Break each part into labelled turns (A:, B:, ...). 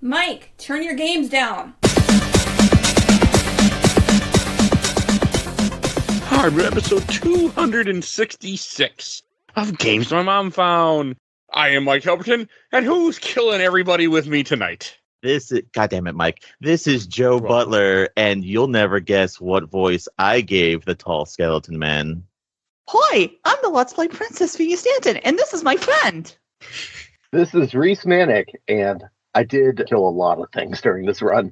A: Mike, turn your games down.
B: Hi, we're episode 266 of Games My Mom Found. I am Mike Albertin, and who's killing everybody with me tonight?
C: Goddamn it, Mike. This is Joe Butler, and you'll never guess what voice I gave the tall skeleton man.
D: Hi, I'm the Let's Play Princess Phoebe Stanton, and this is my friend.
E: This is Reis, and I did kill a lot of things during this run.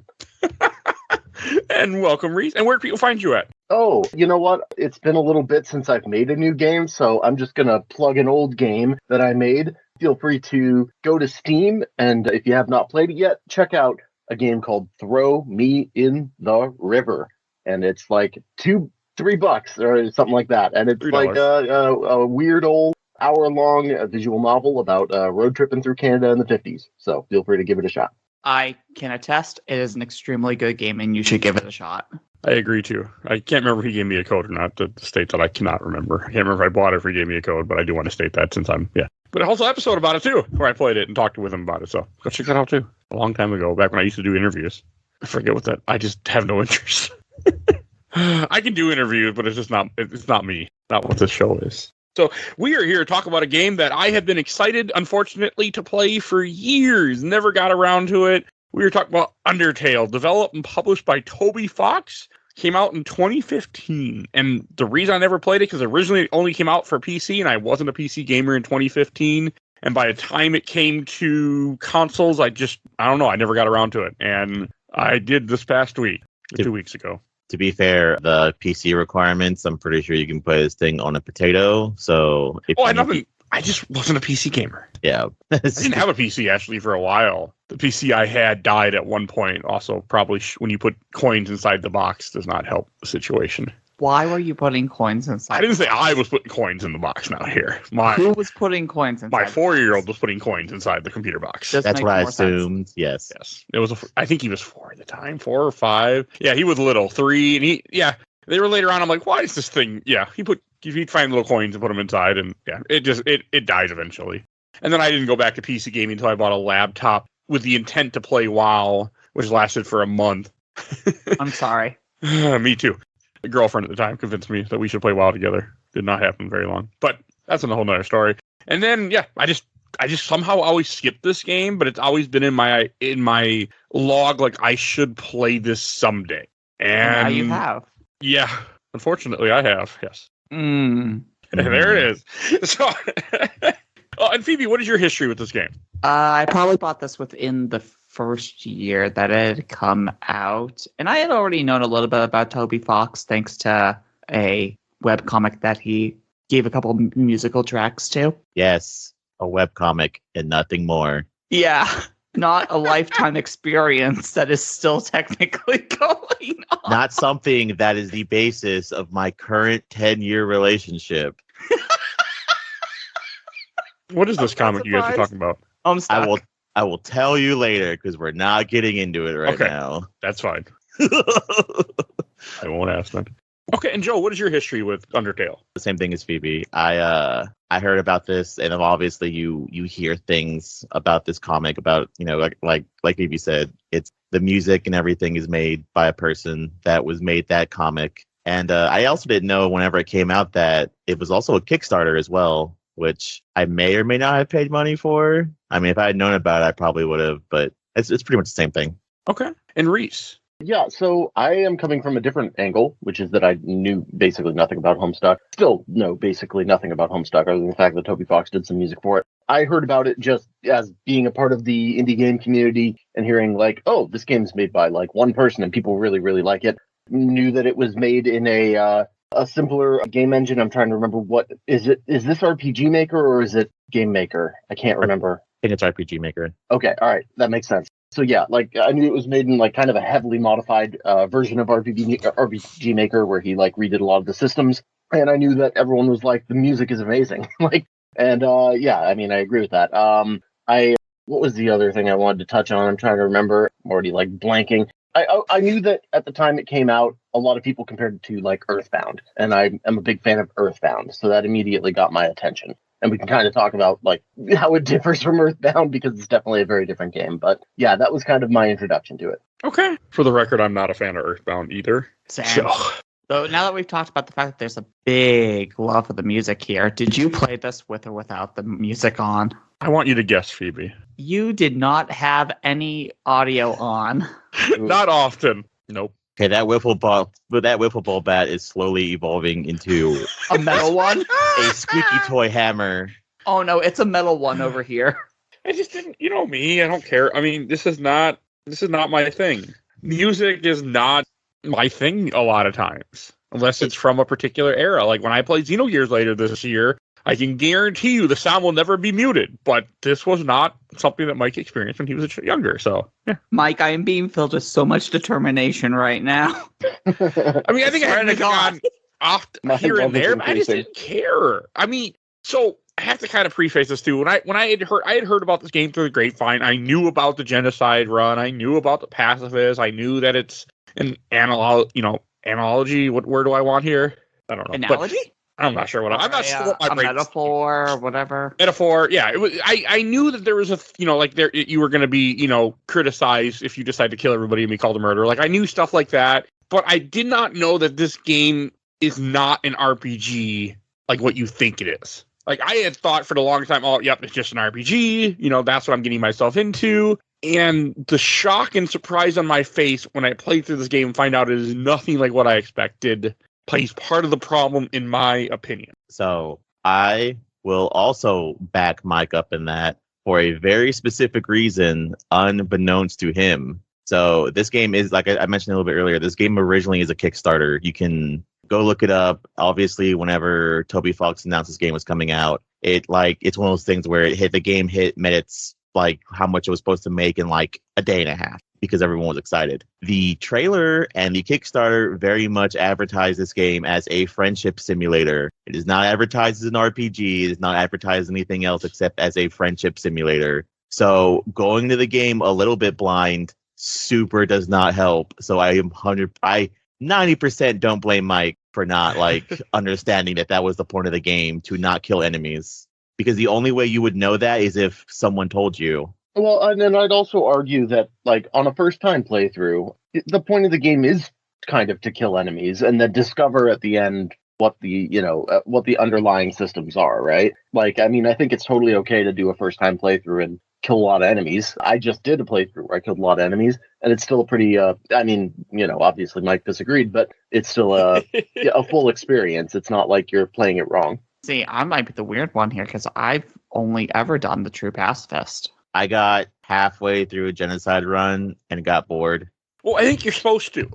B: And welcome, Reis. And where do people find you at?
E: Oh, you know what? It's been a little bit since I've made a new game, so I'm just going to plug an old game that I made. Feel free to go to Steam, and if you have not played it yet, check out a game called Throw Me in the River. And it's like $3 or something like that. And it's
B: $3.
E: like a weird old hour-long visual novel about road tripping through Canada in the 50s. So feel free to give it a shot.
D: I can attest, it is an extremely good game, and you should give it a shot.
B: I agree, too. I can't remember if he gave me a code or not, to state that I cannot remember. I can't remember if I bought it or if he gave me a code, but I do want to state that since But a whole episode about it, too, where I played it and talked with him about it, so go check that out, too. A long time ago, back when I used to do interviews. I forget what that, I just have no interest. I can do interviews, but it's not me, not what this show is. So we are here to talk about a game that I have been excited, unfortunately, to play for years. Never got around to it. We were talking about Undertale, developed and published by Toby Fox. Came out in 2015. And the reason I never played it, because originally it only came out for PC, and I wasn't a PC gamer in 2015. And by the time it came to consoles, I never got around to it. And I did this past week, 2 weeks ago.
C: To be fair, the PC requirements, I'm pretty sure you can play this thing on a potato. So,
B: I just wasn't a PC gamer.
C: Yeah.
B: I didn't have a PC actually for a while. The PC I had died at one point. Also, probably when you put coins inside the box does not help the situation.
D: Why were you putting coins inside?
B: I didn't say I was putting coins in the box. Now here,
D: who was putting coins inside?
B: My 4-year-old was putting coins inside the computer box.
C: That's what I assumed. Yes.
B: It was. I think he was 4 at the time, 4 or 5. Yeah, he was little, 3, and they were later on. I'm like, why is this thing? Yeah, he'd find little coins and put them inside, and yeah, it died eventually. And then I didn't go back to PC gaming until I bought a laptop with the intent to play WoW, which lasted for a month.
D: I'm sorry.
B: Me too. A girlfriend at the time convinced me that we should play WoW together. Did not happen very long, but that's a whole nother story. And then, I just somehow always skip this game, but it's always been in my log. Like I should play this someday. And
D: now you have.
B: Yeah, unfortunately, I have. Yes. There it is. So, and Phoebe, what is your history with this game?
D: I probably bought this within the first year that it had come out, and I had already known a little bit about Toby Fox thanks to a webcomic that he gave a couple musical tracks to.
C: Yes, a webcomic and nothing more.
D: Yeah, not a lifetime experience that is still technically going on.
C: Not something that is the basis of my current 10-year relationship.
B: What is this comic you guys are talking about?
D: I'm stuck.
C: I will tell you later because we're not getting into it right now.
B: That's fine. I won't ask then. Okay, and Joe, what is your history with Undertale?
C: The same thing as Phoebe. I heard about this, and obviously you hear things about this comic about, like Phoebe said, it's the music and everything is made by a person that was made that comic. And I also didn't know whenever it came out that it was also a Kickstarter as well, which I may or may not have paid money for. I mean, if I had known about it, I probably would have, but it's pretty much the same thing.
B: Okay. And Reis?
E: Yeah, so I am coming from a different angle, which is that I knew basically nothing about Homestuck. Still know basically nothing about Homestuck, other than the fact that Toby Fox did some music for it. I heard about it just as being a part of the indie game community and hearing like, oh, this game's made by like one person and people really, really like it. Knew that it was made in a simpler game engine. I'm trying to remember what is it. Is this RPG Maker or is it Game Maker? I can't remember.
C: I think it's RPG Maker.
E: Okay, all right, that makes sense. So yeah, like I knew it was made in like kind of a heavily modified version of RPG Maker where he like redid a lot of the systems, and I knew that everyone was like, the music is amazing. Yeah, I mean I agree with that. What was the other thing I wanted to touch on? I'm trying to remember. I'm already like blanking. I knew that at the time it came out, a lot of people compared it to like Earthbound, and I am a big fan of Earthbound, so that immediately got my attention. and we can kind of talk about like how it differs from Earthbound because it's definitely a very different game. But yeah, that was kind of my introduction to it.
B: Okay. For the record, I'm not a fan of Earthbound either.
D: Sam.
B: So,
D: So now that we've talked about the fact that there's a big love for the music here, did you play this with or without the music on?
B: I want you to guess, Phoebe.
D: You did not have any audio on.
B: Not often. Nope.
C: Okay, that wiffle ball bat is slowly evolving into
D: A metal one?
C: a squeaky toy hammer.
D: Oh no, it's a metal one over here.
B: I just didn't, you know me, I don't care. I mean, this is not my thing. Music is not my thing a lot of times, unless it's from a particular era. Like when I played Xenogears later this year, I can guarantee you the sound will never be muted, but this was not something that Mike experienced when he was younger, so yeah.
D: Mike, I am being filled with so much determination right now.
B: I mean, I think I
D: Swear
B: had
D: to
B: music
D: God.
B: on off
E: My
B: here
E: love
B: and
E: is
B: there, but I just
E: increasing.
B: didn't care. I mean, so I have to kind of preface this too. When I had heard about this game through the grapevine, I knew about the genocide run, I knew about the pacifist, I knew that it's an analogy. What word do I want here? I don't know. But
D: Analogy?
B: I'm not sure what I'm not sure what my
D: a
B: brain
D: metaphor or whatever.
B: metaphor. Yeah, it was. I knew that there was a like there you were going to be criticized if you decide to kill everybody and be called a murderer. Like I knew stuff like that, but I did not know that this game is not an RPG like what you think it is. Like I had thought for the longest time, oh, yep, it's just an RPG. That's what I'm getting myself into. And the shock and surprise on my face when I played through this game and find out it is nothing like what I expected plays part of the problem, in my opinion.
C: So I will also back Mike up in that for a very specific reason, unbeknownst to him. So this game is, like I mentioned a little bit earlier, this game originally is a Kickstarter. You can go look it up. Obviously, whenever Toby Fox announced this game was coming out, it's one of those things where the game met its like how much it was supposed to make in like a day and a half because everyone was excited. The trailer and the Kickstarter very much advertise this game as a friendship simulator. It is not advertised as an RPG. It is not advertised as anything else except as a friendship simulator. So going to the game a little bit blind super does not help. So I 90% don't blame Mike for not like understanding that was the point of the game, to not kill enemies. Because the only way you would know that is if someone told you.
E: Well, and then I'd also argue that, like, on a first-time playthrough, the point of the game is kind of to kill enemies and then discover at the end what the underlying systems are, right? Like, I mean, I think it's totally okay to do a first-time playthrough and kill a lot of enemies. I just did a playthrough where I killed a lot of enemies, and it's still a pretty, obviously Mike disagreed, but it's still a full experience. It's not like you're playing it wrong.
D: See, I might be the weird one here because I've only ever done the True Pacifist.
C: I got halfway through a genocide run and got bored.
B: Well, I think you're supposed to.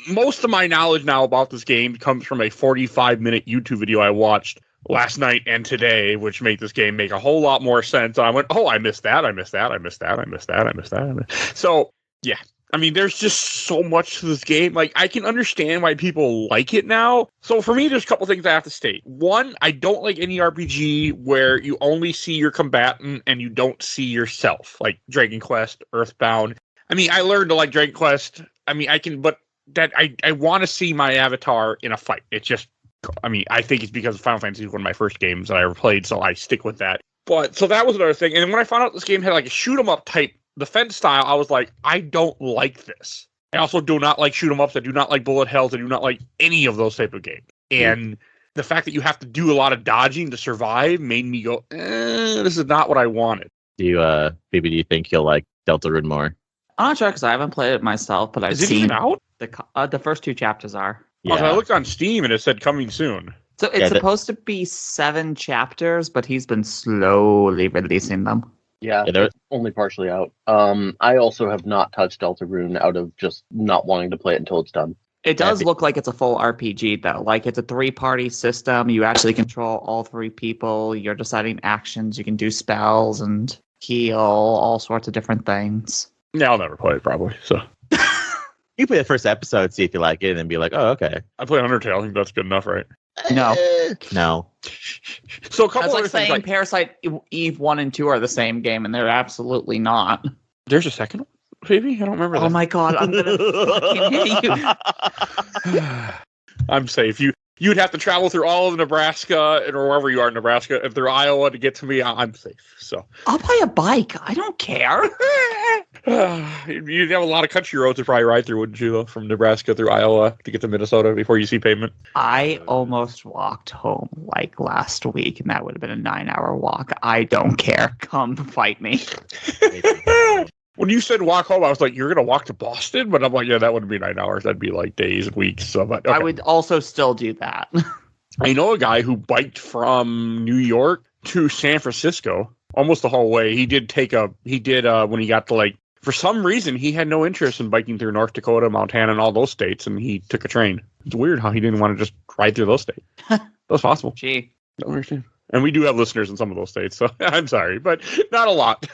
B: Most of my knowledge now about this game comes from a 45-minute YouTube video I watched last night and today, which made this game make a whole lot more sense. And I went, oh, I missed that. So, yeah. I mean, there's just so much to this game. Like, I can understand why people like it now. So for me, there's a couple things I have to state. One, I don't like any RPG where you only see your combatant and you don't see yourself, like Dragon Quest, Earthbound. I mean, I learned to like Dragon Quest. I mean, I want to see my avatar in a fight. It's just, I mean, I think it's because Final Fantasy is one of my first games that I ever played, so I stick with that. But, so that was another thing. And then when I found out this game had like a shoot 'em up type defense style, I was like, I don't like this. I also do not like shoot 'em ups. I do not like bullet hells. I do not like any of those type of games. And the fact that you have to do a lot of dodging to survive made me go, this is not what I wanted.
C: Phoebe, do you think you'll like Deltarune more?
D: I'm not sure because I haven't played it myself, but I've
B: Is it
D: seen
B: even out?
D: the first 2 chapters are.
B: Yeah. I looked on Steam and it said coming soon.
D: So it's supposed to be 7 chapters, but he's been slowly releasing them.
E: Yeah, it's only partially out. I also have not touched Deltarune out of just not wanting to play it until it's done.
D: It does look like it's a full RPG, though. Like, it's a 3-party system. You actually control all 3 people. You're deciding actions. You can do spells and heal, all sorts of different things.
B: Yeah, I'll never play it, probably. So
C: You play the first episode, see if you like it, and then be like, oh, okay.
B: I play Undertale. I think that's good enough, right?
D: No.
C: No.
B: So a couple
D: That's
B: other
D: like
B: things.
D: saying Parasite Eve 1 and 2 are the same game, and they're absolutely not.
B: There's a second one, Phoebe? I don't remember that.
D: Oh my god, I'm gonna fucking hit you.
B: I'm safe. You'd have to travel through all of Nebraska or wherever you are in Nebraska and through Iowa to get to me. I'm safe. So
D: I'll buy a bike. I don't care.
B: you'd have a lot of country roads to probably ride through, wouldn't you, though, from Nebraska through Iowa to get to Minnesota before you see pavement?
D: I almost walked home like last week, and that would have been a 9-hour walk. I don't care. Come fight me.
B: When you said walk home, I was like, you're going to walk to Boston? But I'm like, yeah, that wouldn't be 9 hours. That'd be like days and weeks. So, but, okay.
D: I would also still do that.
B: I know a guy who biked from New York to San Francisco almost the whole way. He did when he got to like, for some reason, he had no interest in biking through North Dakota, Montana, and all those states, and he took a train. It's weird how he didn't want to just ride through those states. That's possible.
D: Gee.
B: Don't understand. And we do have listeners in some of those states, so I'm sorry, but not a lot.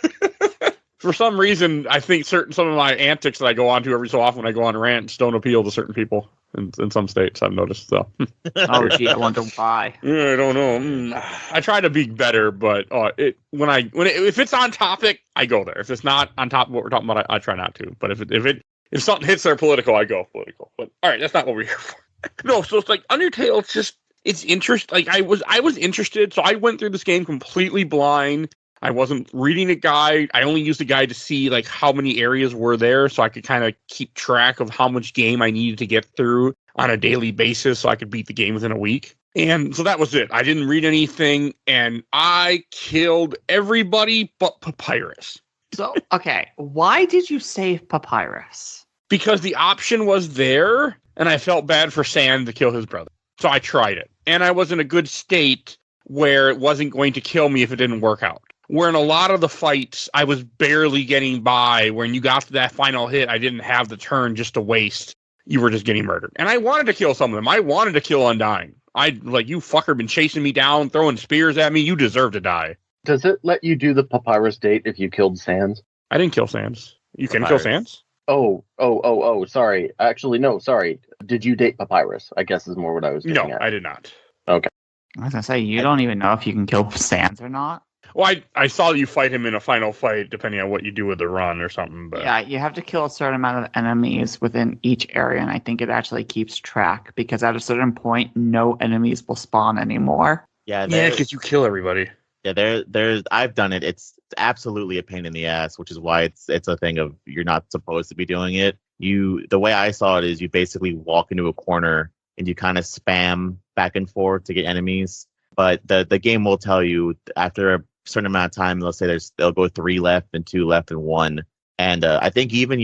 B: For some reason, I think some of my antics that I go on to every so often when I go on rants don't appeal to certain people in some states, I've noticed. So.
D: Oh, gee, I wonder why.
B: Yeah, I don't know. I try to be better, but if it's on topic, I go there. If it's not on top of what we're talking about, I try not to. But if something hits their political, I go political. But all right, that's not what we're here for. No, so it's like Undertale. It's interesting. Like I was interested, so I went through this game completely blind. I wasn't reading a guide. I only used a guide to see like how many areas were there, so I could kind of keep track of how much game I needed to get through on a daily basis, so I could beat the game within a week. And so that was it. I didn't read anything, and I killed everybody but Papyrus.
D: So, okay, why did you save Papyrus?
B: Because the option was there, and I felt bad for Sand to kill his brother. So I tried it, and I was in a good state where it wasn't going to kill me if it didn't work out. Where in a lot of the fights, I was barely getting by. When you got to that final hit, I didn't have the turn just to waste. You were just getting murdered. And I wanted to kill some of them. I wanted to kill Undying. You fucker been chasing me down, throwing spears at me. You deserve to die.
E: Does it let you do the Papyrus date if you killed Sans?
B: I didn't kill Sans. You can kill Sans?
E: Oh, sorry. Actually, no, sorry. Did you date Papyrus? I guess is more what I was getting at.
B: No, I did not.
E: Okay.
D: I was going to say, you don't even know if you can kill Sans or not.
B: Well, I saw you fight him in a final fight, depending on what you do with the run or something. But
D: yeah, you have to kill a certain amount of enemies within each area, and I think it actually keeps track, because at a certain point, no enemies will spawn anymore.
C: Yeah,
B: because you kill everybody.
C: Yeah, there's I've done it. It's absolutely a pain in the ass, which is why it's a thing of you're not supposed to be doing it. The way I saw it is you basically walk into a corner and you kind of spam back and forth to get enemies. But the game will tell you after a certain amount of time, let's say they'll go 3 left and 2 left and 1. And I think even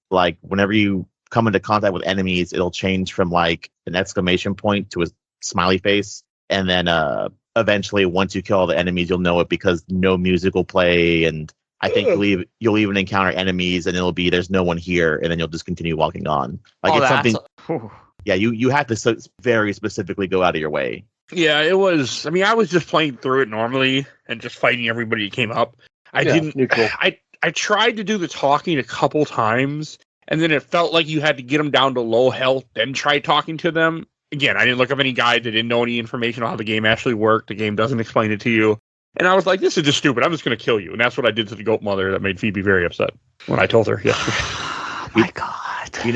C: whenever you come into contact with enemies, it'll change from like an exclamation point to a smiley face. And then eventually, once you kill all the enemies, you'll know it because no music will play. And I think you'll even encounter enemies and it'll be there's no one here. And then you'll just continue walking on. It's something. Yeah, you have to very specifically go out of your way.
B: Yeah, it was. I mean, I was just playing through it normally and just fighting everybody that came up.
E: Neutral.
B: I tried to do the talking a couple times, and then it felt like you had to get them down to low health, then try talking to them. Again, I didn't look up any guides. I didn't know any information on how the game actually worked. The game doesn't explain it to you. And I was like, this is just stupid. I'm just going to kill you. And that's what I did to the goat mother that made Phoebe very upset when I told her. Yes.
D: Oh my God.
C: You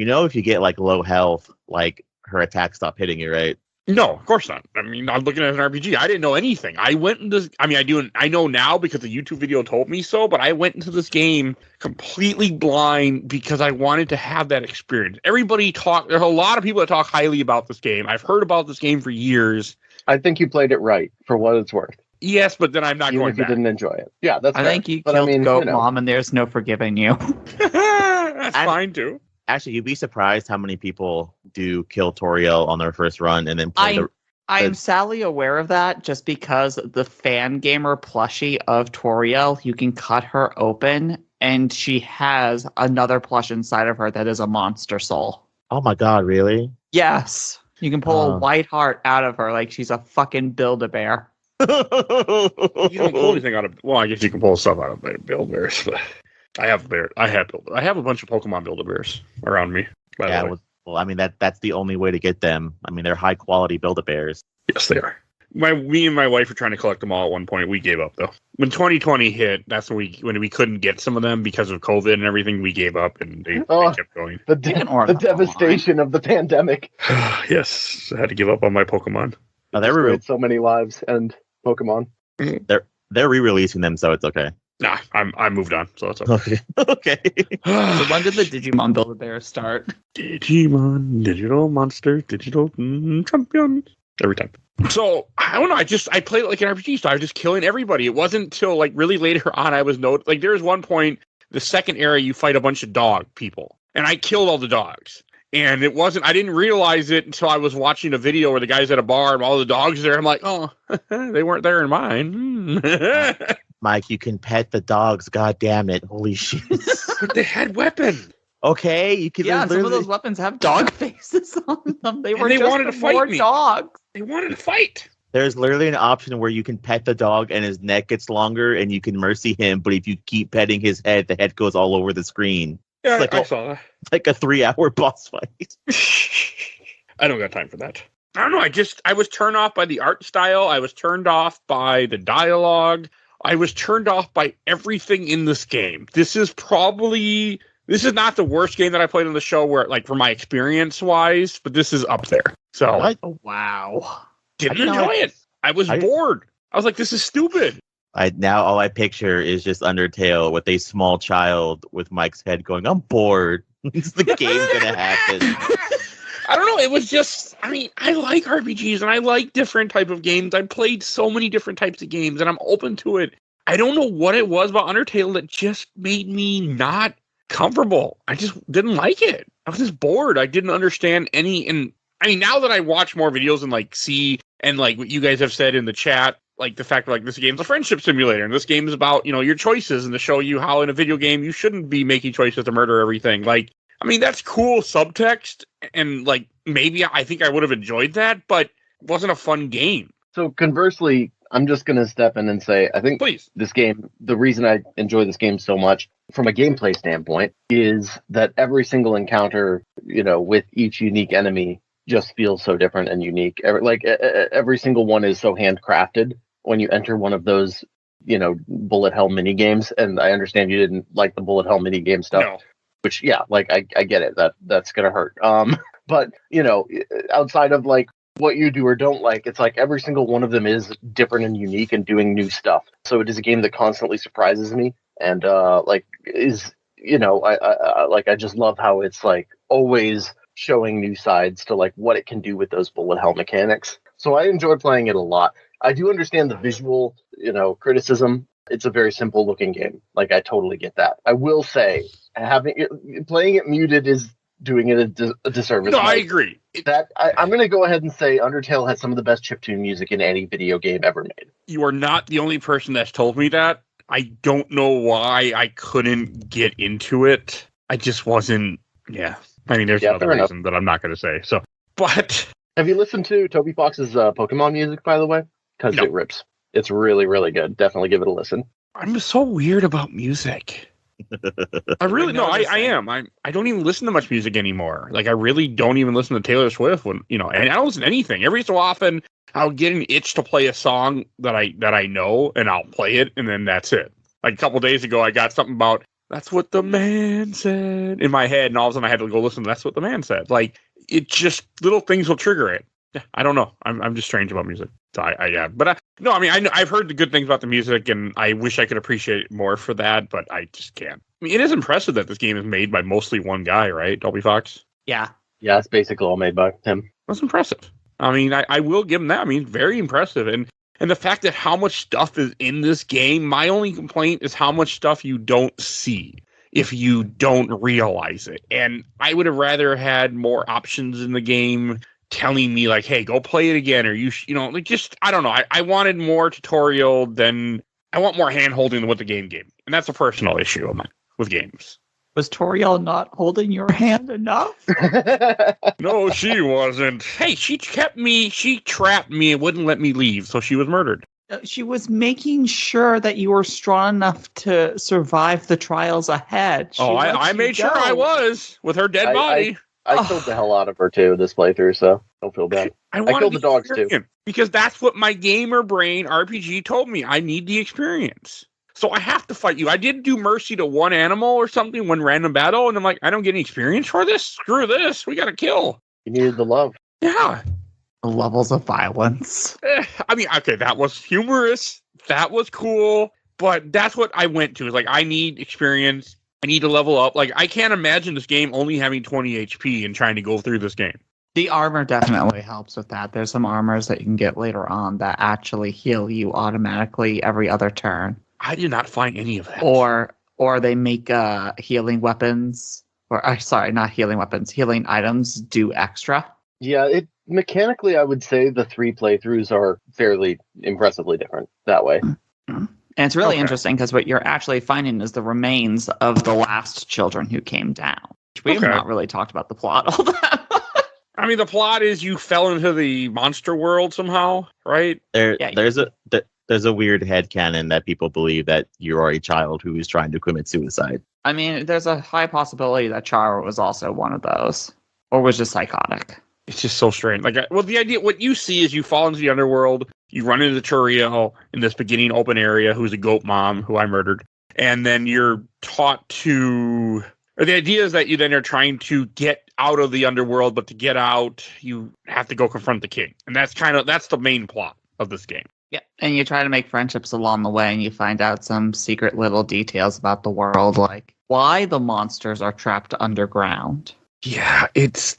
C: know, if you get like low health, like her attacks stop hitting you, right?
B: No, of course not. I mean, I'm looking at an RPG. I didn't know anything. I know now because the YouTube video told me so, but I went into this game completely blind because I wanted to have that experience. There's a lot of people that talk highly about this game. I've heard about this game for years.
E: I think you played it right for what it's worth.
B: Yes, but then I'm not
E: Even
B: going
E: if you
B: back.
E: didn't enjoy it. Yeah, that's
D: I
E: fair.
D: think you
E: But
D: killed Goat Mom, and there's no forgiving you.
B: That's fine, too.
C: Actually, you'd be surprised how many people do kill Toriel on their first run and then play
D: I'm sadly aware of that just because the fan gamer plushie of Toriel, you can cut her open and she has another plush inside of her that is a monster soul.
C: Oh my God, really?
D: Yes. You can pull a white heart out of her like she's a fucking Build-A-Bear.
B: You don't pull anything out of... Well, I guess you can pull stuff out of Build-A-Bears, but... I have a bunch of Pokemon Build-A-Bears around me. By the way.
C: Well, I mean that's the only way to get them. I mean they're high quality Build-A-Bears.
B: Yes, they are. Me and my wife were trying to collect them all at one point. We gave up though. When 2020 hit, that's when we couldn't get some of them because of COVID and everything. We gave up and they kept going.
E: The
D: order them
E: devastation of the pandemic.
B: Yes, I had to give up on my Pokemon.
C: Oh,
E: Destroyed so many lives and Pokemon.
C: They're re-releasing them, so it's okay.
B: Nah, I moved on, so it's okay.
C: Okay.
D: So when did the Digimon Build-A-Bear start?
B: Digimon, digital monster, digital champion. Every time. So I don't know. I played it like an RPG, so I was just killing everybody. It wasn't until like really later on I was like there was one point, the second area, you fight a bunch of dog people, and I killed all the dogs. And it wasn't. I didn't realize it until I was watching a video where the guy's at a bar and all the dogs are there. I'm like, oh, they weren't there in mine.
C: Mike, you can pet the dogs. God damn it! Holy shit!
B: But they had weapons.
C: Okay, you can.
D: Yeah, some of those weapons have dog faces on them. They were just
B: wanted to fight
D: more
B: me.
D: dogs.
B: They wanted to fight.
C: There's literally an option where you can pet the dog and his neck gets longer and you can mercy him. But if you keep petting his head, the head goes all over the screen.
B: Yeah,
C: It's like
B: I saw that.
C: It's like a 3-hour boss fight.
B: I don't got time for that. I don't know. I was turned off by the art style. I was turned off by the dialogue. I was turned off by everything in this game. This is not the worst game that I played on the show where, like, for my experience wise, but this is up there. So
C: What?
D: Oh, wow.
B: didn't
C: I know.
B: enjoy it. I was bored. I was like, this is stupid.
C: Now all I picture is just Undertale with a small child with Mike's head going, I'm bored. Is the game gonna happen?
B: I don't know. It was just, I mean, I like RPGs and I like different type of games. I played so many different types of games and I'm open to it. I don't know what it was about Undertale that just made me not comfortable. I just didn't like it. I was just bored. I didn't understand any. And I mean, now that I watch more videos and like see, and like what you guys have said in the chat, like the fact that like this game's a friendship simulator and this game is about, your choices and to show you how in a video game you shouldn't be making choices to murder everything. Like, I mean, that's cool subtext and like maybe I think I would have enjoyed that, but it wasn't a fun game.
E: So conversely, I'm just going to step in and say, I think
B: Please.
E: this game, the reason I enjoy this game so much from a gameplay standpoint is that every single encounter, with each unique enemy just feels so different and unique. Every single one is so handcrafted when you enter one of those, bullet hell mini games. And I understand you didn't like the bullet hell mini game stuff,
B: No.
E: which, yeah, like I get it. That's going to hurt. But, outside of like what you do or don't like, it's like every single one of them is different and unique and doing new stuff. So it is a game that constantly surprises me and I just love how it's like always showing new sides to like what it can do with those bullet hell mechanics. So I enjoy playing it a lot. I do understand the visual, criticism. It's a very simple looking game. Like I totally get that. I will say playing it muted is doing it a disservice.
B: No, I agree.
E: I'm going to go ahead and say Undertale has some of the best chiptune music in any video game ever made.
B: You are not the only person that's told me that. I don't know why I couldn't get into it. I just wasn't. Yeah. I mean, there's another reason that I'm not going to say. So, but
E: have you listened to Toby Fox's Pokemon music, by the way? Because it rips. It's really, really good. Definitely give it a listen.
B: I'm so weird about music. I really no. I am. I don't even listen to much music anymore. Like I really don't even listen to Taylor Swift when and I don't listen to anything. Every so often I'll get an itch to play a song that I know and I'll play it and then that's it. Like a couple days ago I got something about That's What the Man Said in my head and all of a sudden I had to go listen to That's What the Man Said. Like it just little things will trigger it. Yeah, I don't know. I'm just strange about music. So I've heard the good things about the music, and I wish I could appreciate it more for that, but I just can't. I mean, it is impressive that this game is made by mostly one guy, right? Toby Fox?
D: Yeah.
E: Yeah, it's basically all made by him.
B: That's impressive. I mean, I will give him that. I mean, very impressive. And the fact that how much stuff is in this game, my only complaint is how much stuff you don't see if you don't realize it. And I would have rather had more options in the game telling me like, hey, go play it again, or I don't know. I wanted more tutorial than I want more hand holding than what the game gave me. And that's a personal issue of mine with games.
D: Was Toriel not holding your hand enough?
B: No, she wasn't. Hey, she trapped me and wouldn't let me leave, so she was murdered.
D: She was making sure that you were strong enough to survive the trials ahead.
B: I made sure I was with her dead body.
E: I killed the hell out of her too this playthrough, so don't feel bad.
B: I
E: killed the dogs too.
B: Because that's what my gamer brain RPG told me. I need the experience. So I have to fight you. I did do mercy to one animal or something, one random battle, and I'm like, I don't get any experience for this? Screw this. We got to kill.
E: You needed the love.
B: Yeah.
D: Levels of violence.
B: I mean, okay, that was humorous. That was cool. But that's what I went to. Is like, I need experience. I need to level up. Like, I can't imagine this game only having 20 HP and trying to go through this game.
D: The armor definitely helps with that. There's some armors that you can get later on that actually heal you automatically every other turn.
B: I did not find any of that.
D: Or they make healing weapons, or sorry, not healing weapons, healing items do extra.
E: Yeah, mechanically, I would say the 3 playthroughs are fairly impressively different that way.
D: Mm-hmm. And it's really interesting because what you're actually finding is the remains of the last children who came down. We have not really talked about the plot all that much.
B: I mean, the plot is you fell into the monster world somehow, right?
C: There's a weird headcanon that people believe that you are a child who is trying to commit suicide.
D: I mean, there's a high possibility that Chara was also one of those, or was just psychotic.
B: It's just so strange. Like, well, the idea, what you see is you fall into the underworld, you run into the Turiel in this beginning open area, who's a goat mom, who I murdered, and then you're taught to, or the idea is that you then are trying to get out of the underworld, but to get out, you have to go confront the king. And that's the main plot of this game.
D: Yeah, and you try to make friendships along the way, and you find out some secret little details about the world, like why the monsters are trapped underground.
B: Yeah,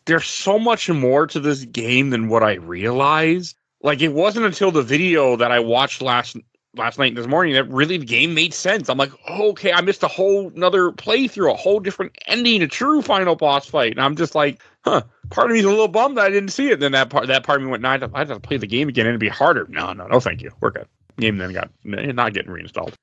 B: there's so much more to this game than what I realized. Like, it wasn't until the video that I watched last night and this morning that really the game made sense. I'm like, oh, okay, I missed a whole nother playthrough, a whole different ending, a true final boss fight. And I'm just like, part of me's a little bummed that I didn't see it. Then that part of me went, no, I have to play the game again and it'd be harder. No, thank you. We're good. Game then got not getting reinstalled.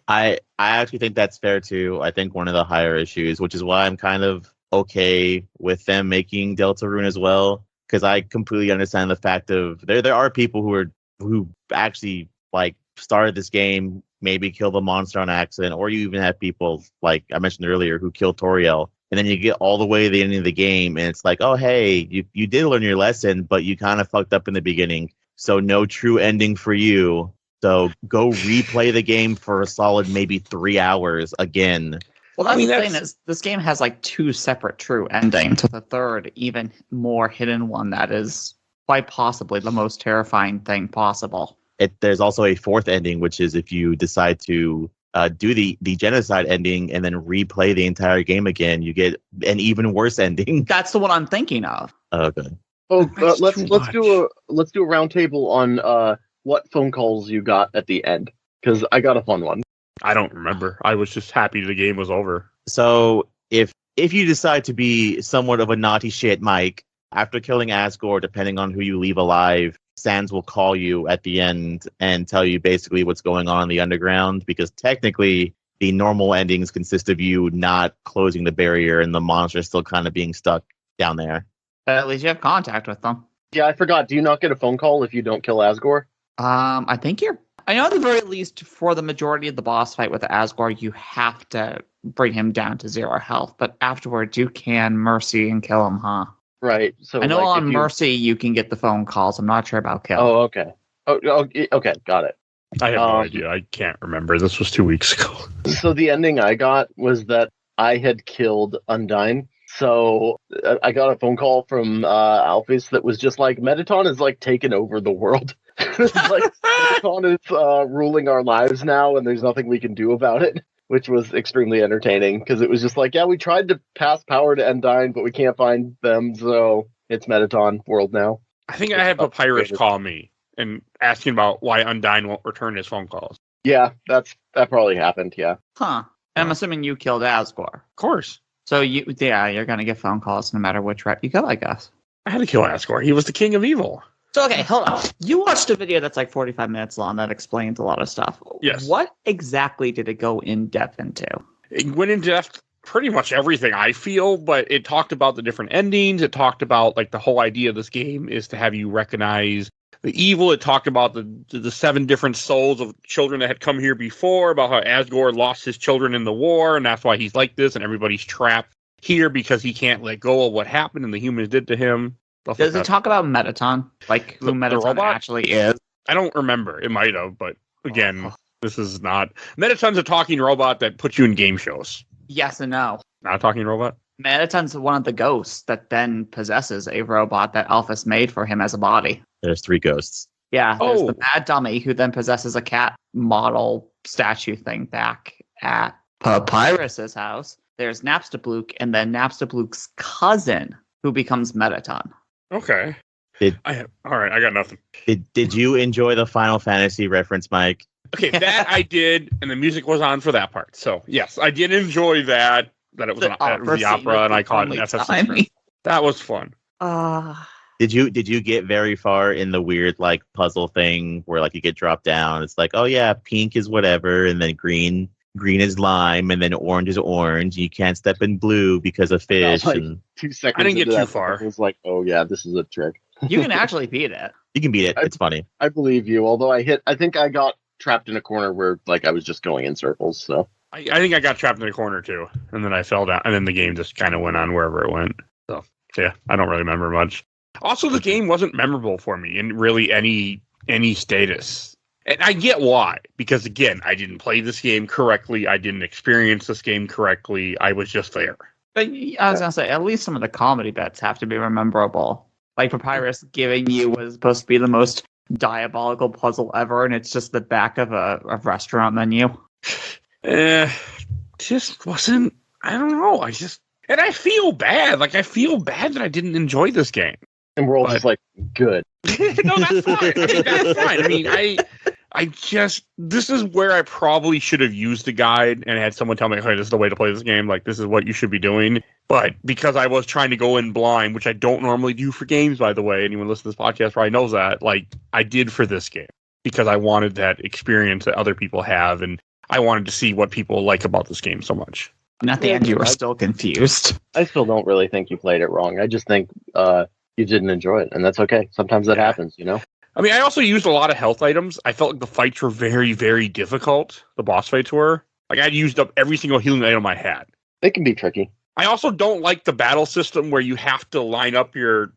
C: I actually think that's fair too. I think one of the higher issues, which is why I'm kind of okay with them making Deltarune as well, because I completely understand the fact of there are people who actually like started this game, maybe killed the monster on accident, or you even have people like I mentioned earlier who killed Toriel, and then you get all the way to the end of the game and it's like, oh hey, you did learn your lesson, but you kind of fucked up in the beginning, so no true ending for you. So go replay the game for a solid maybe 3 hours again.
D: Well, the thing is, this game has like 2 separate true endings, with a third, even more hidden one that is quite possibly the most terrifying thing possible.
C: There's also a 4th ending, which is if you decide to do the genocide ending and then replay the entire game again, you get an even worse ending.
D: That's the one I'm thinking of.
C: Okay.
E: Oh, let's do a round table on what phone calls you got at the end, because I got a fun one.
B: I don't remember. I was just happy the game was over.
C: So if you decide to be somewhat of a naughty shit, Mike, after killing Asgore, depending on who you leave alive, Sans will call you at the end and tell you basically what's going on in the underground, because technically the normal endings consist of you not closing the barrier and the monster still kind of being stuck down there.
D: But at least you have contact with them.
E: Yeah, I forgot. Do you not get a phone call if you don't kill Asgore?
D: I know at the very least for the majority of the boss fight with Asgore, you have to bring him down to 0 health, but afterwards you can mercy and kill him, huh?
E: Right. So
D: I know on mercy you can get the phone calls. I'm not sure about kill.
E: Oh, okay. Okay, got it.
B: I have no idea. I can't remember. This was 2 weeks ago.
E: So the ending I got was that I had killed Undyne. So I got a phone call from Alphys that was just like, Mettaton is like taken over the world. It's like Mettaton is ruling our lives now, and there's nothing we can do about it, which was extremely entertaining because it was just like, yeah, we tried to pass power to Undyne, but we can't find them, so it's Mettaton world now.
B: I think I had Papyrus call me and asking about why Undyne won't return his phone calls.
E: Yeah, that probably happened, yeah.
D: Huh. And I'm assuming you killed Asgore.
B: Of course.
D: So you're going to get phone calls no matter which route you go, I guess.
B: I had to kill Asgore. He was the king of evil.
D: So, okay, hold on. You watched a video that's like 45 minutes long that explains a lot of stuff.
B: Yes.
D: What exactly did it go in depth into?
B: It went in depth pretty much everything, I feel, but it talked about the different endings. It talked about, like, the whole idea of this game is to have you recognize the evil. It talked about the 7 different souls of children that had come here before, about how Asgore lost his children in the war, and that's why he's like this, and everybody's trapped here because he can't let go of what happened and the humans did to him.
D: Does it talk about Metaton? Like who
B: The
D: Metaton
B: robot?
D: actually is?
B: I don't remember. It might have, but again, this is not. Metaton's a talking robot that puts you in game shows.
D: Yes and no.
B: Not a talking robot?
D: Metaton's one of the ghosts that then possesses a robot that Alphys made for him as a body.
C: There's 3 ghosts.
D: Yeah, there's
B: Oh.
D: the mad dummy who then possesses a cat model statue thing back at Papyrus's house. There's Napstablook, and then Napstablook's cousin who becomes Metaton.
B: Okay. All right, I got nothing.
C: Did you enjoy the Final Fantasy reference, Mike?
B: Okay, that I did, and the music was on for that part. So, yes, I did enjoy that it was the opera, and I caught an FF6. That was fun.
C: Did you get very far in the weird like puzzle thing where like you get dropped down? It's like, oh yeah, pink is whatever, and then green is lime, and then orange is orange. You can't step in blue because of fish.
E: Like,
C: And
E: 2 seconds.
B: I didn't get
E: into
B: too
E: that,
B: far.
E: It was like, oh yeah, this is a trick.
D: You can actually beat it.
C: you can beat it. It's funny.
E: I believe you. Although I think I got trapped in a corner where like I was just going in circles. So
B: I think I got trapped in a corner too, and then I fell down, and then the game just kind of went on wherever it went. So yeah, I don't really remember much. Also, the game wasn't memorable for me in really any status, and I get why. Because again, I didn't play this game correctly. I didn't experience this game correctly. I was just there.
D: But I was gonna say, at least some of the comedy bits have to be memorable. Like Papyrus giving you what is supposed to be the most diabolical puzzle ever, and it's just the back of a restaurant menu.
B: Just wasn't. I don't know. And I feel bad. Like I feel bad that I didn't enjoy this game.
E: and we're all just like, good.
B: No, that's fine. I mean, that's fine. I mean, this is where I probably should have used a guide and had someone tell me, hey, this is the way to play this game. Like, this is what you should be doing. But because I was trying to go in blind, which I don't normally do for games, by the way, anyone listening to this podcast probably knows that, like, I did for this game because I wanted that experience that other people have. And I wanted to see what people like about this game so much.
D: And at the end, you were still confused.
E: I still don't really think you played it wrong. I just think you didn't enjoy it, and that's okay. Sometimes that happens, you know?
B: I mean, I also used a lot of health items. I felt like the fights were very, very difficult. The boss fights were. Like, I used up every single healing item I had.
E: They can be tricky.
B: I also don't like the battle system where you have to line up your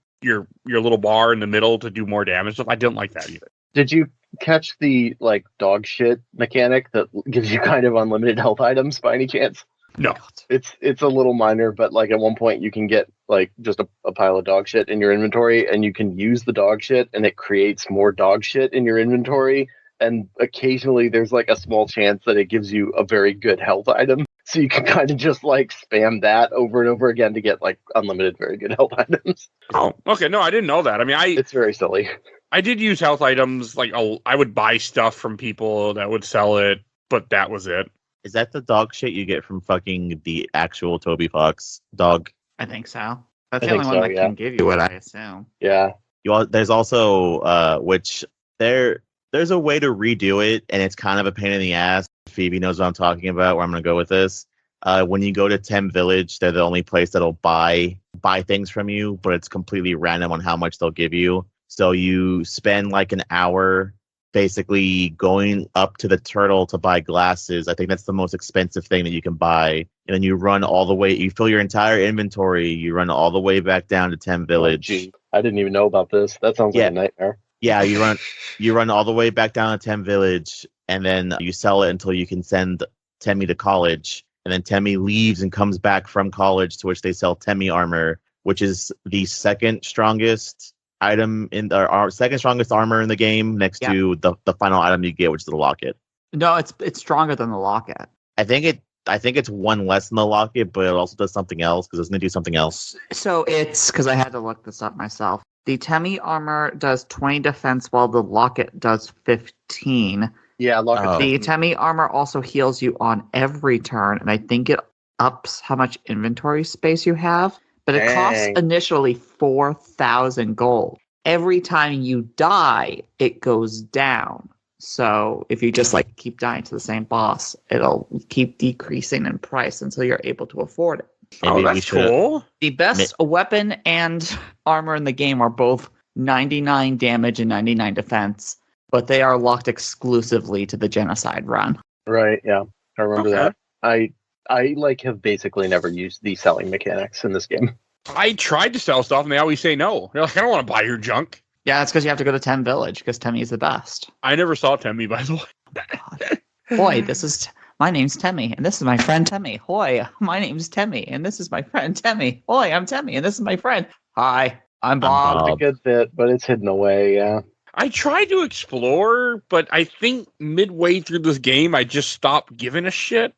B: little bar in the middle to do more damage. I didn't like that either.
E: Did you catch the, like, dog shit mechanic that gives you kind of unlimited health items by any chance?
B: No.
E: It's a little minor, but like at one point you can get like just a pile of dog shit in your inventory, and you can use the dog shit and it creates more dog shit in your inventory. And occasionally there's like a small chance that it gives you a very good health item. So you can kind of just like spam that over and over again to get like unlimited very good health items.
B: Oh, okay. No, I didn't know that. I mean,
E: It's very silly.
B: I did use health items. Like, I would buy stuff from people that would sell it, but that was it.
C: Is that the dog shit you get from fucking the actual Toby Fox dog?
D: I think so. That's
E: I
D: the only
E: think
D: one
E: so,
D: that
E: yeah.
D: can give you it, I assume.
E: Yeah.
C: There's also which there's a way to redo it, and it's kind of a pain in the ass. Phoebe knows what I'm talking about. Where I'm going to go with this. When you go to Tem Village, they're the only place that'll buy things from you, but it's completely random on how much they'll give you. So you spend like an hour basically going up to the turtle to buy glasses. I think that's the most expensive thing that you can buy. And then you run all the way, you fill your entire inventory, you run all the way back down to Tem Village.
E: Oh, gee. I didn't even know about this. That sounds like a nightmare.
C: Yeah, you run all the way back down to Tem Village, and then you sell it until you can send Temmie to college. And then Temmie leaves and comes back from college, to which they sell Temmie armor, which is the second strongest item in our second strongest armor in the game, next to the final item you get, which is the locket.
D: No, it's stronger than the locket.
C: I think it's one less than the locket, but it also does something else because it's going to do something else.
D: So it's because I had to look this up myself. The Temmie armor does 20 defense, while the locket does 15.
E: Yeah,
D: The Temmie armor also heals you on every turn, and I think it ups how much inventory space you have. But it costs initially 4,000 gold. Every time you die, it goes down. So if you just like keep dying to the same boss, it'll keep decreasing in price until you're able to afford it.
C: Maybe
B: that's cool.
D: The best weapon and armor in the game are both 99 damage and 99 defense, but they are locked exclusively to the genocide run.
E: Right, yeah. I remember that. I have basically never used the selling mechanics in this game.
B: I tried to sell stuff, and they always say no. They're like, I don't want to buy your junk.
D: Yeah, it's because you have to go to Tem Village, because Temmie is the best.
B: I never saw Temmie, by the way.
D: God. Boy, my name's Temmie, and this is my friend Temmie. Hoy, my name's Temmie, and this is my friend Temmie. Hoy, I'm Temmie, and this is my friend. Hi, I'm Bob.
E: It's a good bit, but it's hidden away, yeah.
B: I tried to explore, but I think midway through this game, I just stopped giving a shit.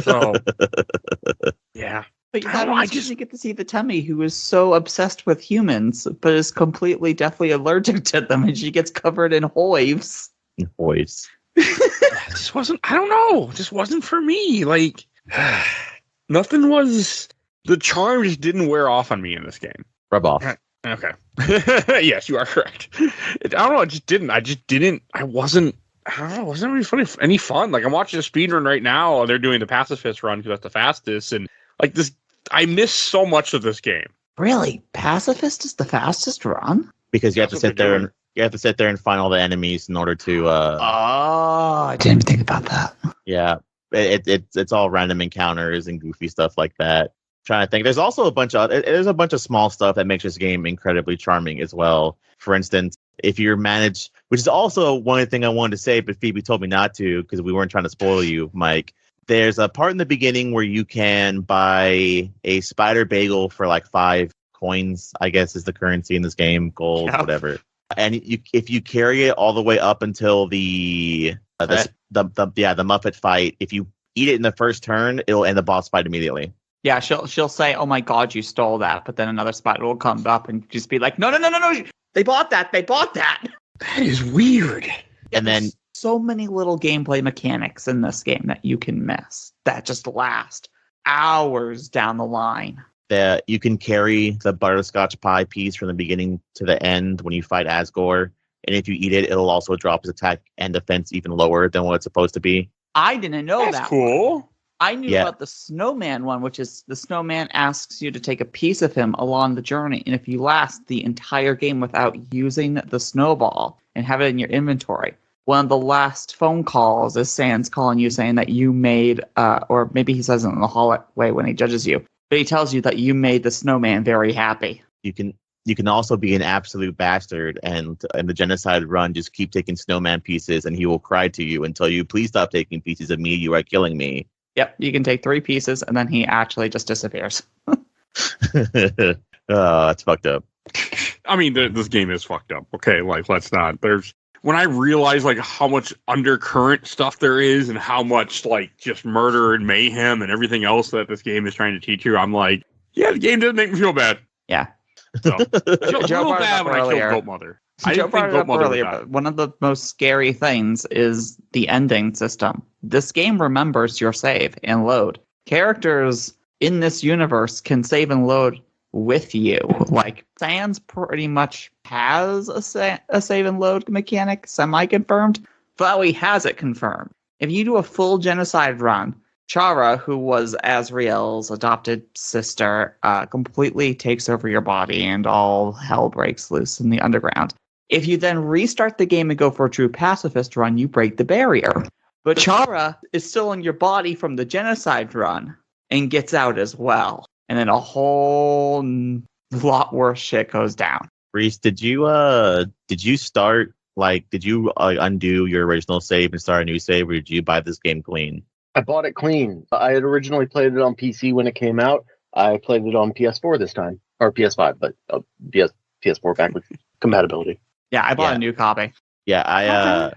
B: So, yeah.
D: But I just get to see the Temmie who is so obsessed with humans, but is completely deathly allergic to them, and she gets covered in hoives.
C: Voice.
B: Just wasn't, I don't know, just wasn't for me. Like, nothing was, the charm just didn't wear off on me in this game.
C: Rub off.
B: Okay. Yes, you are correct. I don't know, it just didn't. I wasn't really any fun. Like, I'm watching a speedrun right now, they're doing the pacifist run because that's the fastest, and like this, I miss so much of this game.
D: Really? Pacifist is the fastest run?
C: Because you have to sit there and find all the enemies in order to
D: I didn't even think about that.
C: Yeah. It's all random encounters and goofy stuff like that. Trying to think. There's also a bunch of small stuff that makes this game incredibly charming as well. For instance, if you're managed, which is also one thing I wanted to say, but Phoebe told me not to because we weren't trying to spoil you, Mike. There's a part in the beginning where you can buy a spider bagel for like 5 coins, I guess is the currency in this game, gold, whatever. And if you carry it all the way up until the Muppet fight, if you eat it in the first turn, it'll end the boss fight immediately.
D: Yeah, she'll say, "Oh my God, you stole that," but then another spider will come up and just be like, "No, they bought that. That
B: is weird."
C: And then
D: so many little gameplay mechanics in this game that you can miss that just last hours down the line.
C: You can carry the butterscotch pie piece from the beginning to the end when you fight Asgore, and if you eat it, it'll also drop his attack and defense even lower than what it's supposed to be.
D: I didn't know
B: That's
D: that.
B: Cool.
D: I knew about the snowman one, which is the snowman asks you to take a piece of him along the journey, and if you last the entire game without using the snowball and have it in your inventory, one of the last phone calls is Sans calling you saying that you made, or maybe he says it in the hallway when he judges you, but he tells you that you made the snowman very happy.
C: You can also be an absolute bastard and in the genocide run, just keep taking snowman pieces and he will cry to you and tell you, please stop taking pieces of me. You are killing me.
D: Yep, you can take 3 pieces and then he actually just disappears.
C: Oh, that's fucked up.
B: I mean, this game is fucked up. Okay, like, let's not. When I realize, like, how much undercurrent stuff there is and how much, like, just murder and mayhem and everything else that this game is trying to teach you, I'm like, yeah, the game doesn't make me feel bad.
D: Yeah.
B: So, I felt a little bad when I killed Goat Mother. I didn't think Goat Mother earlier,
D: but one of the most scary things is the ending system. This game remembers your save and load. Characters in this universe can save and load with you. Like, Sans pretty much has a save and load mechanic, semi-confirmed. Flowey has it confirmed. If you do a full genocide run, Chara, who was Azrael's adopted sister, completely takes over your body and all hell breaks loose in the underground. If you then restart the game and go for a true pacifist run, you break the barrier. But Chara is still in your body from the genocide run and gets out as well. And then a whole lot worse shit goes down.
C: Reis, did you start, like, did you undo your original save and start a new save, or did you buy this game clean?
E: I bought it clean. I had originally played it on PC when it came out. I played it on PS4 this time, or PS5, but PS4 backwards compatibility.
D: Yeah, I bought a new copy.
C: Yeah,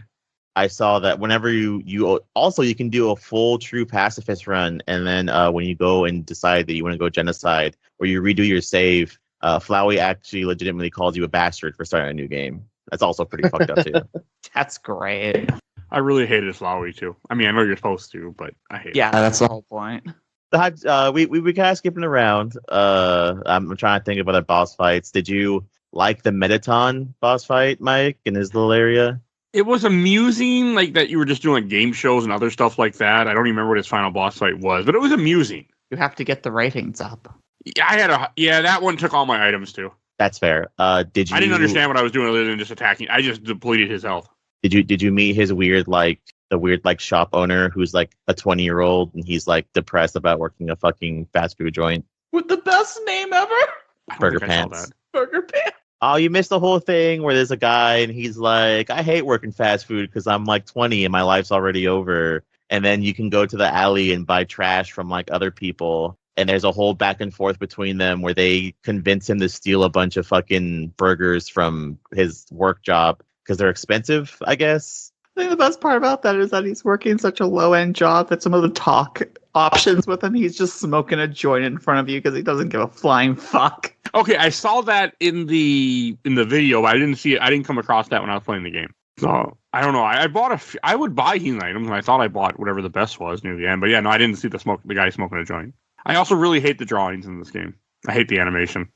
C: I saw that whenever you can do a full true pacifist run, and then when you go and decide that you want to go genocide or you redo your save, Flowey actually legitimately calls you a bastard for starting a new game. That's also pretty fucked up too.
D: That's great.
B: I really hated Flowey too. I mean, I know you're supposed to, but I hate it.
D: Yeah, that's the whole point.
C: We kind of skipping around. I'm trying to think of other boss fights. Did you like the Metaton boss fight, Mike, in his little area?
B: It was amusing, like, that you were just doing, like, game shows and other stuff like that. I don't even remember what his final boss fight was, but it was amusing.
D: You have to get the ratings up.
B: Yeah, that one took all my items too.
C: That's fair. I
B: didn't understand what I was doing other than just attacking. I just depleted his health.
C: Did you meet his weird, like, the weird like shop owner who's like a 20-year-old and he's like depressed about working a fucking fast food joint.
D: With the best name ever,
B: I don't
C: Burger
B: think I saw
C: Pants.
B: that.
D: Burger Pants.
C: Oh, you missed the whole thing where there's a guy and he's like, I hate working fast food because I'm like 20 and my life's already over. And then you can go to the alley and buy trash from like other people. And there's a whole back and forth between them where they convince him to steal a bunch of fucking burgers from his work job because they're expensive, I guess.
D: I think the best part about that is that he's working such a low-end job that some of the talk options with him, he's just smoking a joint in front of you because he doesn't give a flying fuck.
B: Okay, I saw that in the video, but I didn't see it. I didn't come across that when I was playing the game. So I don't know. I would buy healing items, and I thought I bought whatever the best was near the end. But yeah, no, I didn't see the guy smoking a joint. I also really hate the drawings in this game. I hate the animation.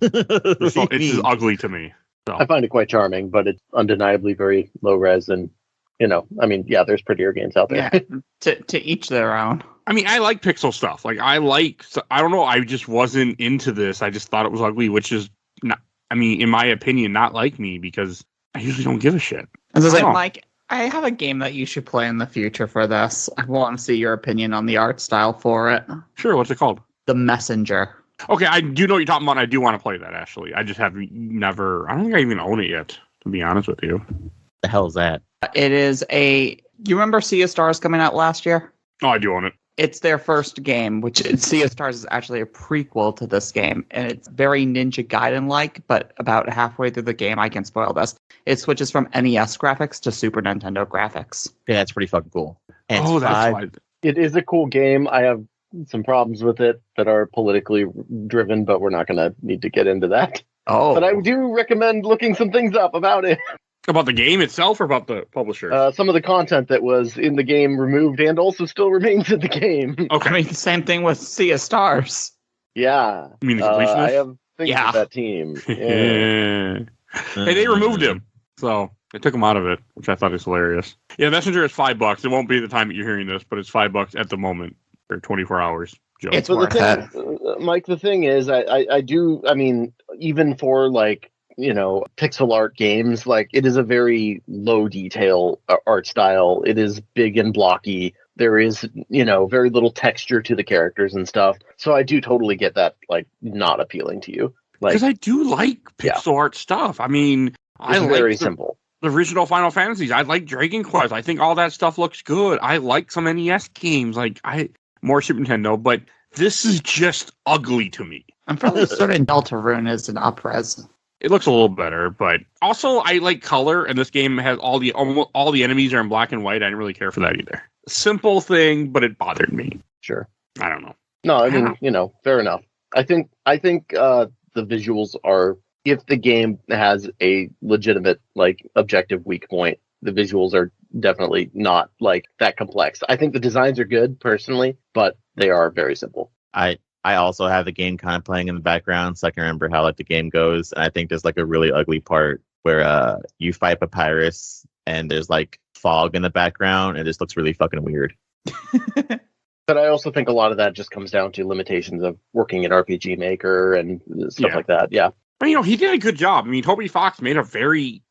B: It's just ugly to me. So.
E: I find it quite charming, but it's undeniably very low res, and there's prettier games out there.
D: Yeah, to each their own.
B: I mean, I like pixel stuff. Like I don't know. I just wasn't into this. I just thought it was ugly, which is not. I mean, in my opinion, not like me because I usually don't give a shit.
D: As I was like, Mike, I have a game that you should play in the future for this. I want to see your opinion on the art style for it.
B: Sure, what's it called?
D: The Messenger.
B: Okay, I do know what you're talking about. And I do want to play that, actually. I just have never... I don't think I even own it yet, to be honest with you.
C: The hell is that?
D: It is a... You remember Sea of Stars coming out last year?
B: Oh, I do own it.
D: It's their first game, which Sea of Stars is actually a prequel to this game. And it's very Ninja Gaiden-like, but about halfway through the game, I can spoil this. It switches from NES graphics to Super Nintendo graphics.
C: Yeah, that's pretty fucking cool. And
B: that's why.
E: It is a cool game. I have some problems with it that are politically driven, but we're not going to need to get into that.
D: Oh.
E: But I do recommend looking some things up about it.
B: About the game itself or about the publisher?
E: Some of the content that was in the game removed and also still remains in the game.
B: Okay.
D: I mean, the same thing with Sea of Stars.
E: Yeah.
B: You mean the completionist?
E: I have things with that team. Yeah.
B: Hey, they removed him. So they took him out of it, which I thought was hilarious. Yeah, Messenger is $5. It won't be the time that you're hearing this, but it's $5 at the moment for 24 hours. Joe.
D: It's
E: But
D: worth
E: the thing, Mike, the thing is, I mean, even for pixel art games, like it is a very low detail art style. It is big and blocky. There is, very little texture to the characters and stuff. So I do totally get that, like, not appealing to you.
B: Because I do like pixel art stuff. I mean, I like
E: very simple.
B: The original Final Fantasies. I like Dragon Quest. I think all that stuff looks good. I like some NES games. More Super Nintendo, but this is just ugly to me.
D: I'm fairly certain Deltarune is an up-res.
B: It looks a little better, but also I like color, and this game has almost all the enemies are in black and white. I didn't really care for that either. Simple thing, but it bothered me.
E: Sure.
B: I don't know.
E: No, I mean, fair enough. I think the visuals are, if the game has a legitimate, like, objective weak point, the visuals are definitely not, like, that complex. I think the designs are good, personally, but they are very simple.
C: I also have the game kind of playing in the background, so I can remember how, like, the game goes. And I think there's, like, a really ugly part where you fight Papyrus, and there's, like, fog in the background, and it just looks really fucking weird.
E: But I also think a lot of that just comes down to limitations of working in RPG Maker and stuff like that. Yeah.
B: But, he did a good job. I mean, Toby Fox made a very,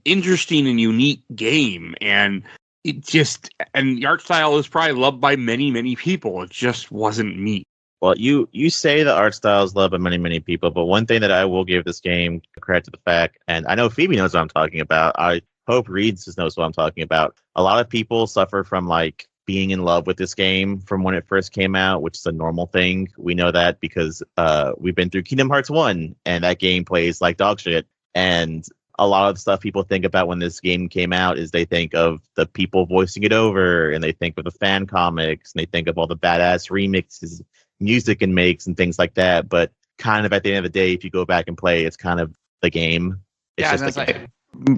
B: interesting and unique game. And and the art style is probably loved by many, many people. It just wasn't me.
C: Well, you say the art style is loved by many, many people, but one thing that I will give this game credit to the fact, and I know Phoebe knows what I'm talking about. I hope Reeds knows what I'm talking about. A lot of people suffer from, like, being in love with this game from when it first came out, which is a normal thing. We know that because we've been through Kingdom Hearts 1, and that game plays like dog shit. And a lot of the stuff people think about when this game came out is they think of the people voicing it over, and they think of the fan comics, and they think of all the badass remixes, music and makes, and things like that. But kind of at the end of the day, if you go back and play, it's kind of the game. It's just the game.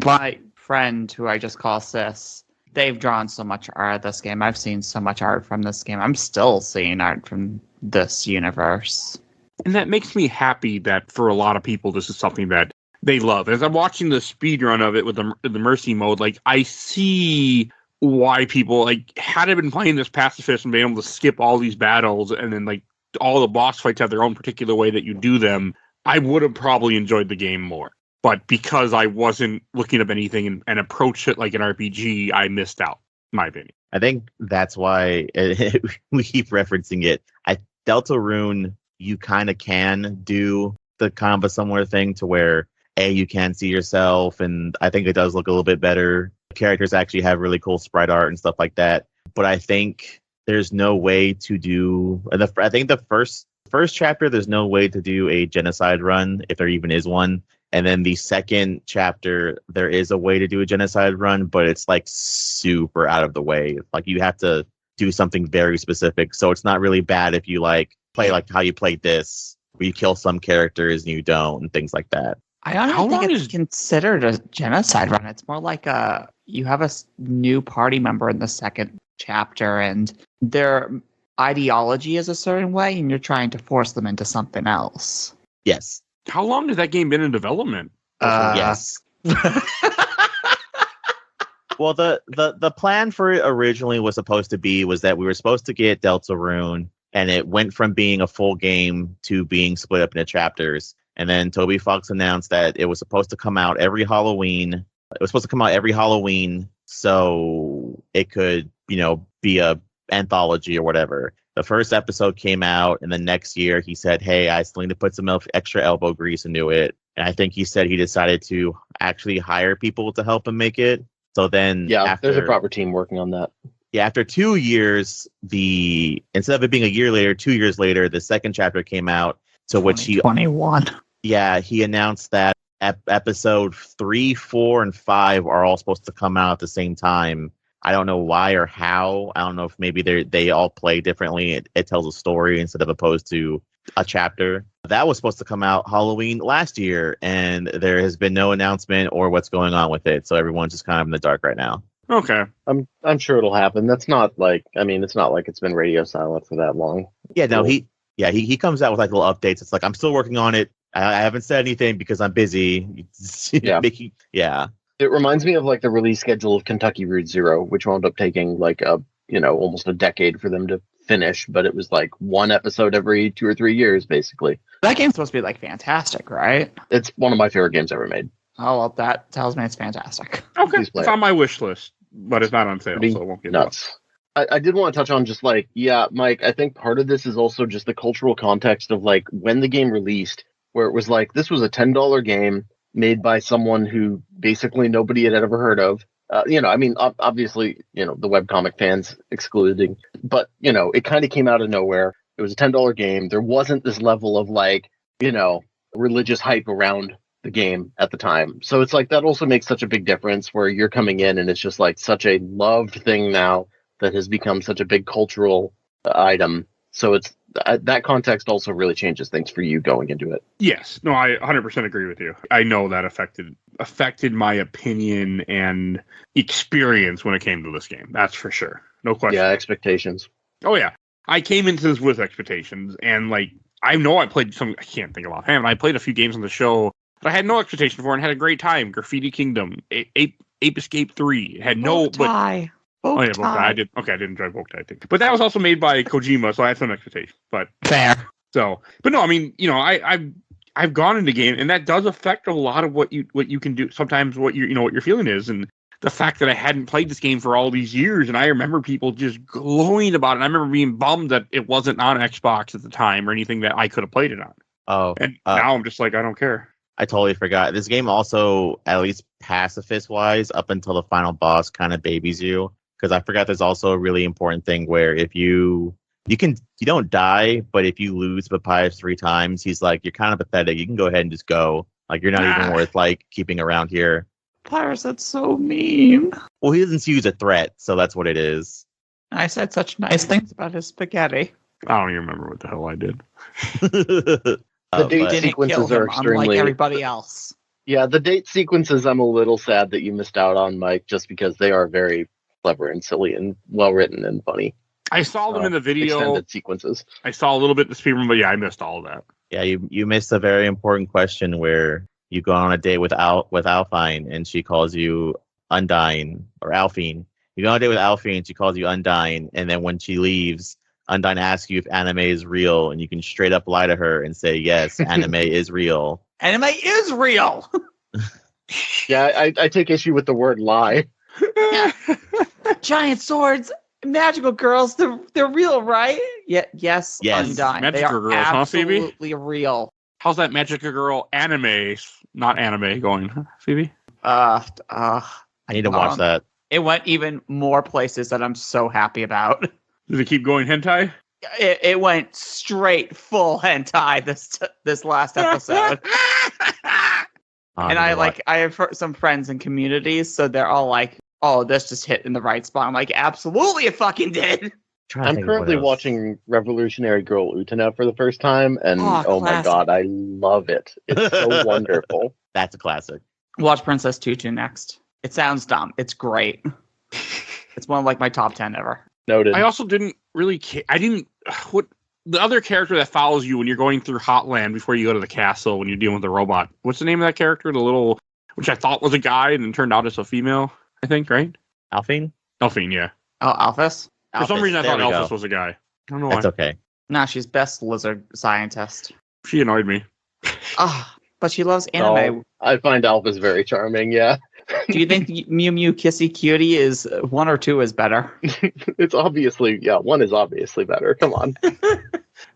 D: My friend, who I just call Sis, they've drawn so much art of this game. I've seen so much art from this game. I'm still seeing art from this universe.
B: And that makes me happy that for a lot of people, this is something that they love. As I'm watching the speed run of it with the Mercy mode, like, I see why people, like, had I been playing this pacifist and being able to skip all these battles and then, like, all the boss fights have their own particular way that you do them, I would have probably enjoyed the game more. But because I wasn't looking up anything and approached it like an RPG, I missed out. my opinion.
C: I think that's why we keep referencing it. Deltarune, you kind of can do the kind of a similar thing to where you can see yourself, and I think it does look a little bit better. The characters actually have really cool sprite art and stuff like that. But I think there's no way to do. I think the first chapter, there's no way to do a genocide run if there even is one. And then the second chapter, there is a way to do a genocide run, but it's like super out of the way. Like you have to do something very specific. So it's not really bad if you like play like how you played this, where you kill some characters and you don't, and things like that.
D: I don't think it's considered a genocide run. It's more like you have a new party member in the second chapter, and their ideology is a certain way, and you're trying to force them into something else.
C: Yes.
B: How long has that game been in development?
C: Yes. Well, the plan for it originally was that we were supposed to get Deltarune, and it went from being a full game to being split up into chapters. And then Toby Fox announced that it was supposed to come out every Halloween. It was supposed to come out every Halloween, so it could, be a anthology or whatever. The first episode came out, and the next year he said, "Hey, I still need to put some extra elbow grease into it." And I think he said he decided to actually hire people to help him make it. So then,
E: there's a proper team working on that.
C: Yeah, after 2 years, instead of it being a year later, 2 years later, the second chapter came out. To which he
D: 21.
C: Yeah, he announced that episode 3, 4, and 5 are all supposed to come out at the same time. I don't know why or how. I don't know if maybe they all play differently. It tells a story instead of opposed to a chapter. That was supposed to come out Halloween last year, and there has been no announcement or what's going on with it. So everyone's just kind of in the dark right now.
B: Okay.
E: I'm sure it'll happen. That's not like, it's not like it's been radio silent for that long.
C: Yeah, no, he comes out with like little updates. It's like, I'm still working on it. I haven't said anything because I'm busy.
E: Yeah. It reminds me of like the release schedule of Kentucky Route Zero, which wound up taking like almost a decade for them to finish, but it was like one episode every 2 or 3 years, basically.
D: That game's supposed to be like fantastic, right?
E: It's one of my favorite games ever made.
D: Oh, well, that tells me it's fantastic.
B: Okay, it's on my wish list, but it's not on sale, so it won't get
E: nuts. I did want to touch on just like, Mike, I think part of this is also just the cultural context of like when the game released, where it was like, this was a $10 game made by someone who basically nobody had ever heard of. Obviously, the webcomic fans excluding, but, it kind of came out of nowhere. It was a $10 game. There wasn't this level of like, religious hype around the game at the time. So it's like, that also makes such a big difference where you're coming in and it's just like such a loved thing now that has become such a big cultural item. So it's that context also really changes things for you going into it.
B: Yes. No, I 100% agree with you. I know that affected my opinion and experience when it came to this game. That's for sure. No question.
E: Yeah, expectations.
B: Oh, yeah. I came into this with expectations, and like, I know I played some, I can't think of offhand, I played a few games on the show that I had no expectation for and had a great time. Graffiti Kingdom, Ape Escape 3, had no...
D: Bowtie.
B: I did. Okay, I did enjoy Boktai, I think. But that was also made by Kojima, so I had some expectation. But
D: fair.
B: So, but no, I mean, I've gone into game, and that does affect a lot of what you can do. Sometimes what your feeling is, and the fact that I hadn't played this game for all these years, and I remember people just glowing about it. And I remember being bummed that it wasn't on Xbox at the time or anything that I could have played it on.
C: Oh,
B: and now I'm just like, I don't care.
C: I totally forgot. This game also, at least pacifist-wise, up until the final boss, kind of babies you. Because I forgot there's also a really important thing where if you don't die, but if you lose Papyrus 3 times, he's like, you're kind of pathetic. You can go ahead and just go. Like, you're not even worth like keeping around here.
D: Papyrus, that's so mean.
C: Well, he doesn't see you as a threat, so that's what it is.
D: I said such nice things about his spaghetti.
B: I don't even remember what the hell I did.
E: The date sequences are extremely...
D: unlike everybody else.
E: Yeah, the date sequences I'm a little sad that you missed out on, Mike, just because they are very clever and silly and well written and funny.
B: I saw them in the video.
E: Extended sequences.
B: I saw a little bit in the speedrun, but yeah, I missed all of that.
C: Yeah, you missed a very important question where you go on a date with Alphine and she calls you Undyne, or Alphine. You go on a date with Alphine and she calls you Undyne, and then when she leaves, Undyne asks you if anime is real, and you can straight up lie to her and say, yes, anime is real.
D: Anime is real!
E: Yeah, I take issue with the word lie.
D: giant swords, magical girls. They're real, right? Yeah, yes,
C: Yes.
D: Undyne. They
B: Magical
D: are
B: girls, huh, Phoebe?
D: absolutely real.
B: How's that Magic Girl anime, not anime, going, huh, Phoebe?
C: I need to watch that.
D: It went even more places that I'm so happy about.
B: Does it keep going hentai?
D: It went straight full hentai this last episode. And I have some friends in communities, so they're all like, "Oh, this just hit in the right spot." I'm like, "Absolutely, it fucking did."
E: I'm currently watching Revolutionary Girl Utena for the first time, and oh my
D: classic.
E: god, I love it. It's so wonderful.
C: That's a classic.
D: Watch Princess Tutu next. It sounds dumb. It's great. It's one of like my top 10 ever.
E: Noted.
B: I also didn't really care. What the other character that follows you when you're going through Hotland before you go to the castle when you're dealing with the robot. What's the name of that character? The little, which I thought was a guy and then turned out as a female, I think, right?
C: Alphine?
B: Alphine, yeah.
D: Oh, Alphys?
B: For some reason, I
C: There
B: thought
C: we
B: Alphys
C: go.
B: was a guy. I don't know why.
C: That's okay.
D: No, she's best lizard scientist.
B: She annoyed me.
D: But she loves anime.
E: Oh, I find Alpha's very charming, yeah.
D: Do you think Mew Mew Kissy Cutie is 1 or 2 is better?
E: It's obviously, yeah, 1 is obviously better. Come on.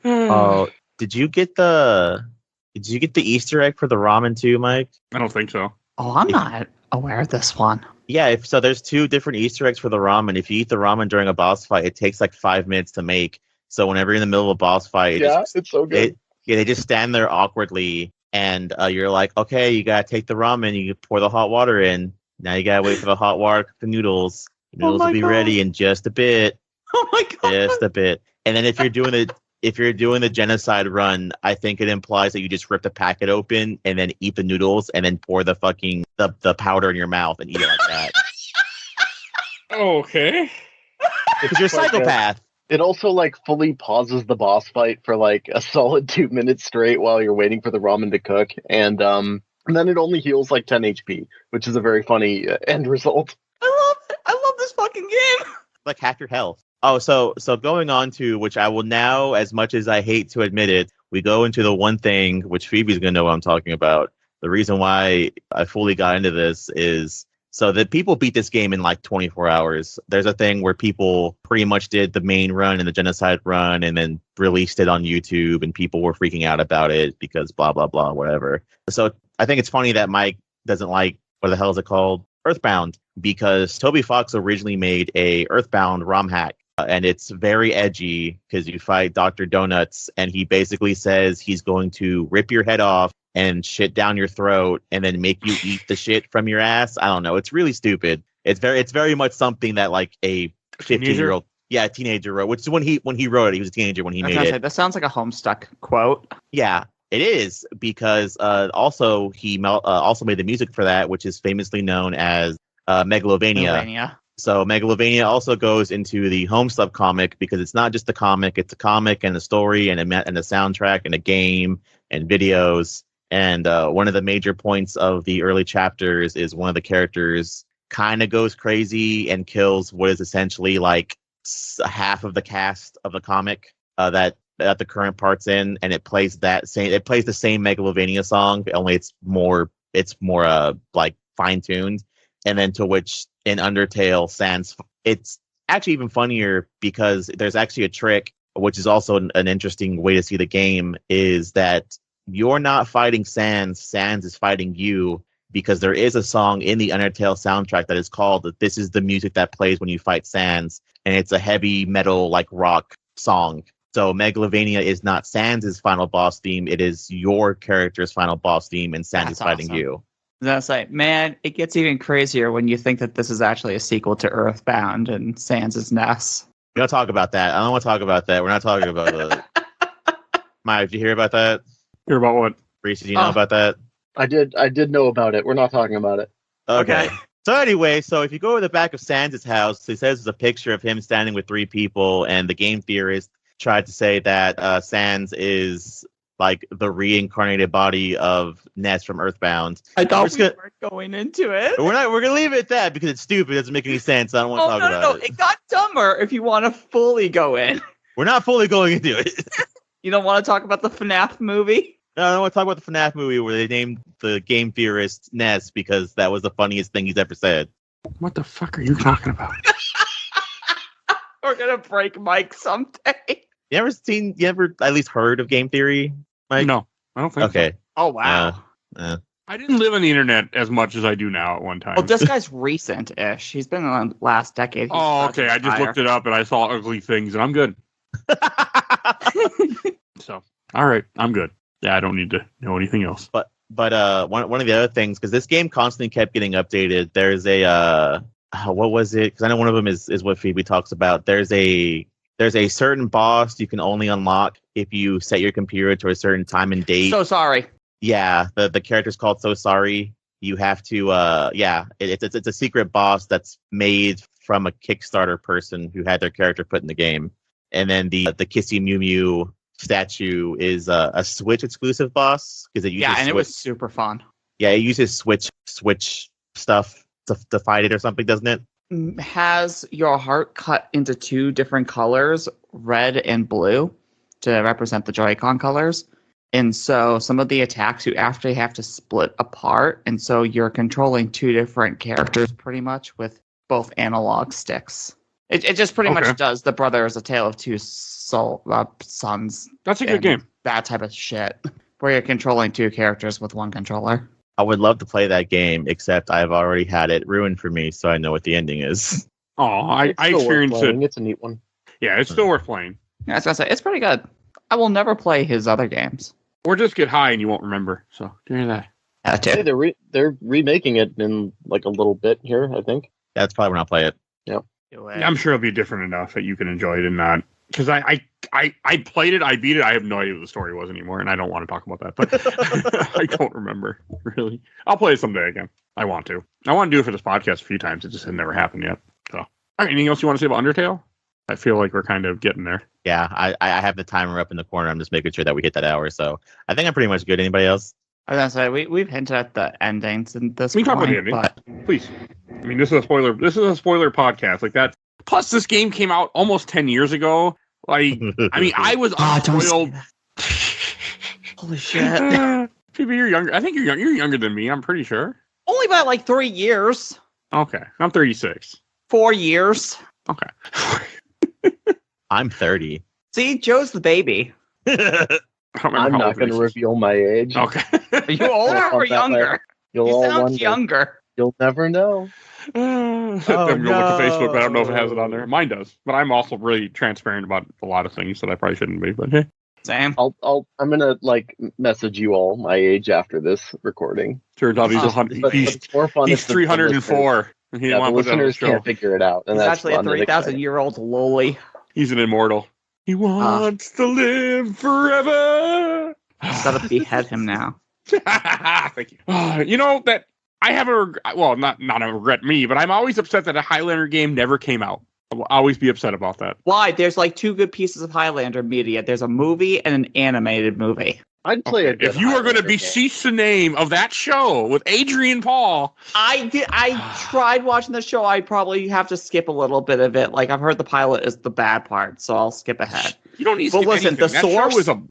C: Oh, did you get the Easter egg for the ramen too, Mike?
B: I don't think so.
D: Oh, I'm not aware of this one.
C: Yeah, so there's 2 different Easter eggs for the ramen. If you eat the ramen during a boss fight, it takes like 5 minutes to make. So whenever you're in the middle of a boss fight,
E: It's so good.
C: they just stand there awkwardly, and you're like, okay, you gotta take the ramen, you pour the hot water in. Now you gotta wait for the hot water to cook the noodles. The noodles will be ready in just a bit.
D: Oh my god.
C: Just a bit. And then if you're doing the genocide run, I think it implies that you just rip the packet open and then eat the noodles and then pour the fucking the powder in your mouth and eat it like that.
B: Okay.
C: Because you're a
E: like
C: psychopath.
E: It also like fully pauses the boss fight for like a solid 2 minutes straight while you're waiting for the ramen to cook, and then it only heals like 10 HP, which is a very funny end result.
D: I love it. I love this fucking game.
C: Like half your health. Oh, so going on to, which I will now, as much as I hate to admit it, we go into the one thing which Phoebe's gonna know what I'm talking about. The reason why I fully got into this is so that people beat this game in like 24 hours. There's a thing where people pretty much did the main run and the genocide run and then released it on YouTube, and people were freaking out about it because blah, blah, blah, whatever. So I think it's funny that Mike doesn't like, what the hell is it called? Earthbound, because Toby Fox originally made a Earthbound ROM hack. And it's very edgy because you fight Dr. Donuts, and he basically says he's going to rip your head off and shit down your throat and then make you eat the shit from your ass. I don't know. It's really stupid. It's very much something that like a 15-year-old, teenager wrote. Which is when he wrote it, he was a teenager when he made it.
D: That sounds like a Homestuck quote.
C: Yeah, it is, because also he also made the music for that, which is famously known as Megalovania. So Megalovania also goes into the Homestuck comic because it's not just a comic; it's a comic and a story and a soundtrack and a game and videos. And one of the major points of the early chapters is one of the characters kind of goes crazy and kills what is essentially like half of the cast of the comic that the current part's in, and it plays the same Megalovania song, only it's more like fine tuned. And then to which in Undertale, Sans, it's actually even funnier because there's actually a trick, which is also an interesting way to see the game, is that you're not fighting Sans is fighting you, because there is a song in the Undertale soundtrack that is called "This is the music that plays when you fight Sans," and it's a heavy metal like rock song. So Megalovania is not Sans' final boss theme; it is your character's final boss theme, and Sans is fighting you.
D: That's like, man, it gets even crazier when you think that this is actually a sequel to Earthbound and Sans' Ness.
C: We don't talk about that. I don't want to talk about that. We're not talking about it. Maya, did you hear about that?
B: Hear about what?
C: Reese, did you know about that?
E: I did know about it. We're not talking about it.
C: Okay. So anyway, if you go to the back of Sans' house, it says there's a picture of him standing with 3 people, and the game theorist tried to say that Sans is like the reincarnated body of Ness from Earthbound.
D: I thought we weren't going into it.
C: We're gonna leave it at that because it's stupid. It doesn't make any sense. I don't want to talk about it.
D: It got dumber if you want to fully go in.
C: We're not fully going into it.
D: You don't want to talk about the FNAF movie?
C: No, I don't want to talk about the FNAF movie where they named the game theorist Ness because that was the funniest thing he's ever said.
B: What the fuck are you talking about?
D: We're gonna break Mike someday.
C: You ever at least heard of game theory, Mike?
B: No, I don't think so.
C: Okay.
D: Oh wow.
B: I didn't live on the internet as much as I do now at one time.
D: Well, this guy's recent-ish. He's been in the last decade. He's
B: Oh,
D: about to
B: okay. I just
D: retire.
B: looked it up and I saw ugly things and I'm good. So, all right. I'm good. Yeah, I don't need to know anything else.
C: But one of the other things, because this game constantly kept getting updated. There's a what was it? Because I know one of them is what Phoebe talks about. There's a certain boss you can only unlock if you set your computer to a certain time and date.
D: So sorry.
C: Yeah, the character's called So Sorry. You have to it's a secret boss that's made from a Kickstarter person who had their character put in the game. And then the Kissy Mew Mew statue is a Switch exclusive boss because it uses
D: It was super fun.
C: Yeah, it uses Switch stuff to fight it or something, doesn't it?
D: Has your heart cut into two different colors, red and blue, to represent the Joy-Con colors. And so some of the attacks you actually have to split apart. And so you're controlling two different characters pretty much with both analog sticks. It just pretty
B: Okay.
D: much does The Brother is a Tale of Two Sons.
B: That's a good
D: and
B: game.
D: That type of shit. Where you're controlling two characters with one controller.
C: I would love to play that game, except I've already had it ruined for me, so I know what the ending is.
B: Oh, I
E: It's still worth
B: experienced
E: playing.
B: it.
E: It's a neat one.
B: Yeah, it's still worth playing.
D: Yeah, I was gonna say it's pretty good. I will never play his other games.
B: Or just get high and you won't remember. So, do that.
E: Hey, they're remaking it in like a little bit here, I think.
C: That's probably when I'll play it.
D: Do it.
B: I'm sure it'll be different enough that you can enjoy it and not. Because I played it, I beat it, I have no idea what the story was anymore, and I don't want to talk about that. But I don't remember, really. I'll play it someday again. I want to. I want to do it for this podcast a few times. It just had never happened yet. So, all right, anything else you want to say about Undertale? I feel like we're kind of getting there.
C: Yeah, I have the timer up in the corner. I'm just making sure that we hit that hour. So I think I'm pretty much good. Anybody else?
D: I was gonna say we've hinted at the endings in this
B: We can talk
D: point,
B: about the ending.
D: but
B: Please. I mean, this is a spoiler. This is a spoiler podcast. Like that. Plus, this game came out almost 10 years ago. Like, I mean, I was
D: don't say
B: unspoiled.
D: holy shit!
B: Phoebe, you're younger. I think you're young. You're younger than me. I'm pretty sure.
D: Only by like 3 years,
B: Okay, I'm 36.
D: 4 years.
B: Okay.
C: I'm 30.
D: See, Joe's the baby.
B: I don't remember
E: I'm
B: how
E: not
B: old
E: going to
B: Reis is.
E: reveal my age.
B: Okay.
D: Are you older
E: I'll
D: or
E: pump that
D: younger?
E: You'll
D: You
E: all
D: sound
E: wonder.
D: younger.
E: You'll never know.
B: I'm gonna look at Facebook, but I don't know if it has it on there.
C: no.
B: Mine does, but I'm also really transparent about a lot of things that I probably shouldn't be. But hey,
D: Same.
E: I'm gonna like message you all my age after this recording.
B: turns out he's
D: Oh,
B: 100.
E: But
B: He's
E: it's more fun.
B: he's
E: if the
B: 304. And he
E: listeners- Yeah,
B: didn't
E: the
B: want to put that on the
E: listeners
B: show.
E: can't figure it out, and
D: He's
E: that's
D: actually a
E: fun and exciting.
D: 3,000-year-old lowly.
B: He's an immortal. He wants to live forever.
D: Just gotta behead him now.
B: Thank you. You know that I have not a regret me, but I'm always upset that a Highlander game never came out. I will always be upset about that.
D: Why? There's like 2 good pieces of Highlander media. There's a movie and an animated movie.
E: I'd play a good
B: If you are going to
E: Highlander game.
B: beseech the name of that show with Adrian Paul,
D: I tried watching the show. I probably have to skip a little bit of it. Like I've heard the pilot is the bad part, so I'll skip ahead.
B: you don't need to
D: But
B: skip
D: listen,
B: anything.
D: the
B: That
D: source-
B: show is a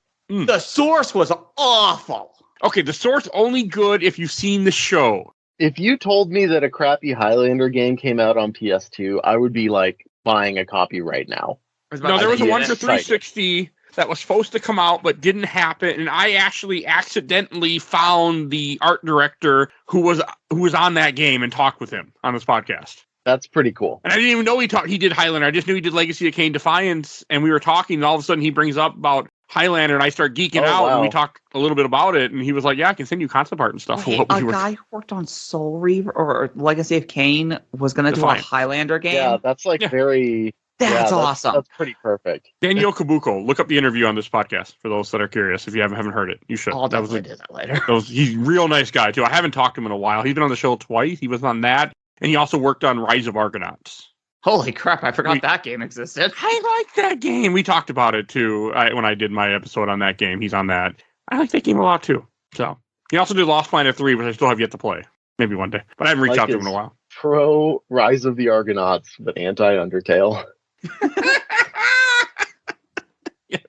D: The source was awful.
B: okay. The source only good if you've seen the show.
E: If you told me that a crappy Highlander game came out on PS2, I would be like buying a copy right now.
B: No, there was a
E: Yeah,
B: one for
E: excited.
B: 360 that was supposed to come out but didn't happen, and I actually accidentally found the art director who was on that game and talked with him on this podcast.
E: That's pretty cool.
B: And I didn't even know he did Highlander. I just knew he did Legacy of Kain Defiance, and we were talking, and all of a sudden he brings up about Highlander, and I start geeking
E: Oh,
B: out, and
E: wow.
B: we talked a little bit about it, and he was like, "Yeah, I can send you concept art and stuff." for
D: Wait,
B: what
D: a
B: we were-
D: guy who worked on Soul Reaver or Legacy of Kain was going to do a
B: Defiant.
D: Highlander game?
E: Yeah, that's like
B: Yeah.
E: very.
D: That's
E: yeah,
D: awesome.
E: That's pretty perfect.
B: Daniel Kabuko, look up the interview on this podcast for those that are curious. If you haven't heard it, you should.
D: I'll
B: That was
D: definitely do that later.
B: he's a real nice guy too. I haven't talked to him in a while. He's been on the show twice. He was on that, and he also worked on Rise of Argonauts.
D: Holy crap, I forgot
B: We-
D: that game existed.
B: I like that game. We talked about it too when I did my episode on that game. He's on that. I like that game a lot too. So he also did Lost Planet 3, which I still have yet to play. Maybe one day, but I haven't reached
E: Mike
B: out to him in a
E: is-
B: while.
E: Pro Rise of the Argonauts, but anti Undertale.
B: Yes.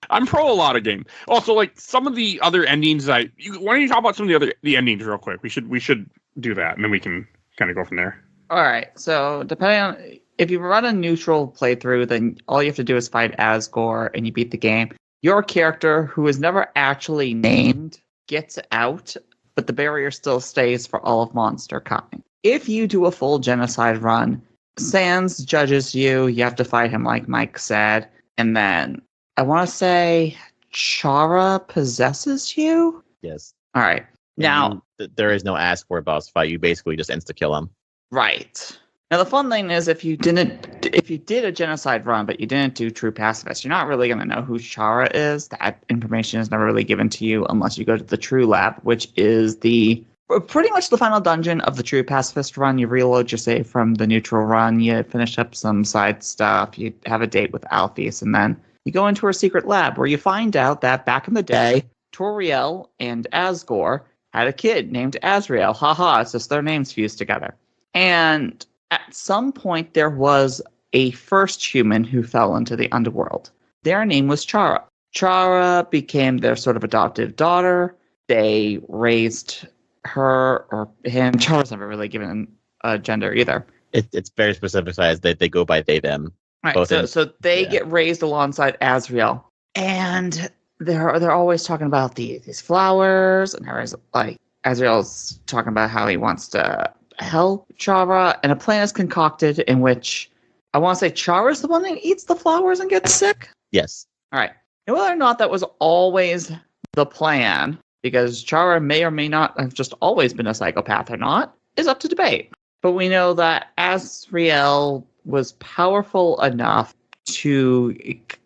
B: I'm pro a lot of games. Also, like some of the other endings, why don't you talk about some of the endings real quick? We should do that, and then we can kind of go from there.
D: All right, so depending on if you run a neutral playthrough, then all you have to do is fight Asgore and you beat the game. Your character, who is never actually named, gets out, but the barrier still stays for all of MonsterKind. If you do a full genocide run, Sans judges you. You have to fight him, like Mike said. And then I want to say Chara possesses you?
C: Yes.
D: All right. Now,
C: there is no ask for a boss fight. You basically just insta kill him.
D: right. Now the fun thing is if you did a genocide run but you didn't do true pacifist, you're not really going to know who Chara is. That information is never really given to you unless you go to the True Lab, which is pretty much the final dungeon of the true pacifist run. You reload your save from the neutral run, you finish up some side stuff, you have a date with Alphys, and then you go into her secret lab where you find out that back in the day, Toriel and Asgore had a kid named Azrael. Haha, it's just their names fused together. And at some point, there was a first human who fell into the underworld. Their name was Chara. Chara became their sort of adoptive daughter. They raised her or him. Chara's never really given a gender either.
C: It's very specificized that they go by they, them.
D: Right. So they get raised alongside Azrael. And they're always talking about these flowers. And Azrael's talking about how he wants to help Chara, and a plan is concocted in which I want to say Chara's the one that eats the flowers and gets sick.
C: Yes.
D: All right. And whether or not that was always the plan, because Chara may or may not have just always been a psychopath or not, is up to debate. But we know that Azrael was powerful enough to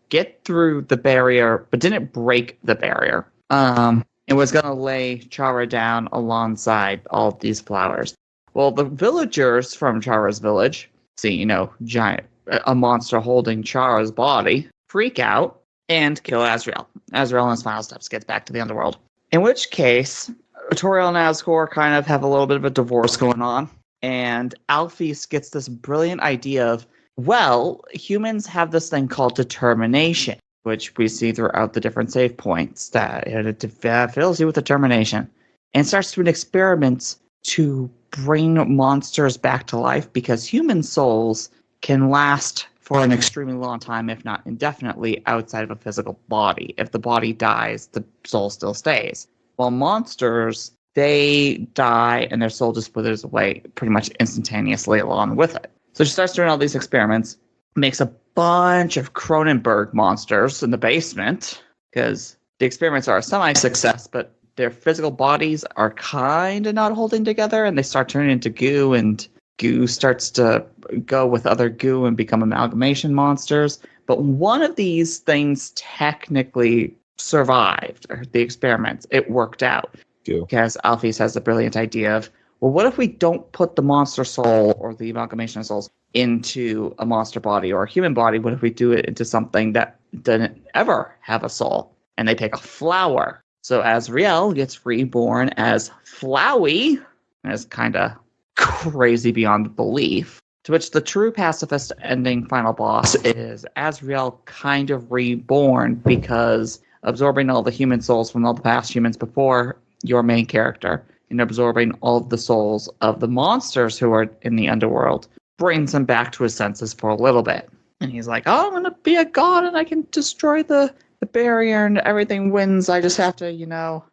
D: get through the barrier, but didn't break the barrier. It was going to lay Chara down alongside all of these flowers. Well, the villagers from Chara's village see, a monster holding Chara's body, freak out, and kill Azrael. Azrael in his final steps gets back to the underworld. In which case, Toriel and Asgore kind of have a little bit of a divorce going on, and Alphys gets this brilliant idea of, well, humans have this thing called determination, which we see throughout the different save points, that it fills you with determination, and starts doing experiments to bring monsters back to life, because human souls can last for an extremely long time, if not indefinitely, outside of a physical body. If the body dies, the soul still stays. While monsters, they die and their soul just withers away pretty much instantaneously along with it. So she starts doing all these experiments, makes a bunch of Cronenberg monsters in the basement, because the experiments are a semi-success, but their physical bodies are kind of not holding together, and they start turning into goo, and goo starts to go with other goo and become amalgamation monsters. But one of these things technically survived the experiments. It worked out.
C: Goo.
D: Because Alphys has the brilliant idea of, well, what if we don't put the monster soul or the amalgamation of souls into a monster body or a human body? What if we do it into something that didn't ever have a soul? And they take a flower. So Azrael gets reborn as Flowey, and is kind of crazy beyond belief. To which the true pacifist ending final boss is Azrael kind of reborn, because absorbing all the human souls from all the past humans before your main character and absorbing all of the souls of the monsters who are in the underworld brings him back to his senses for a little bit. And he's like, oh, I'm going to be a god and I can destroy the barrier and everything wins. I just have to,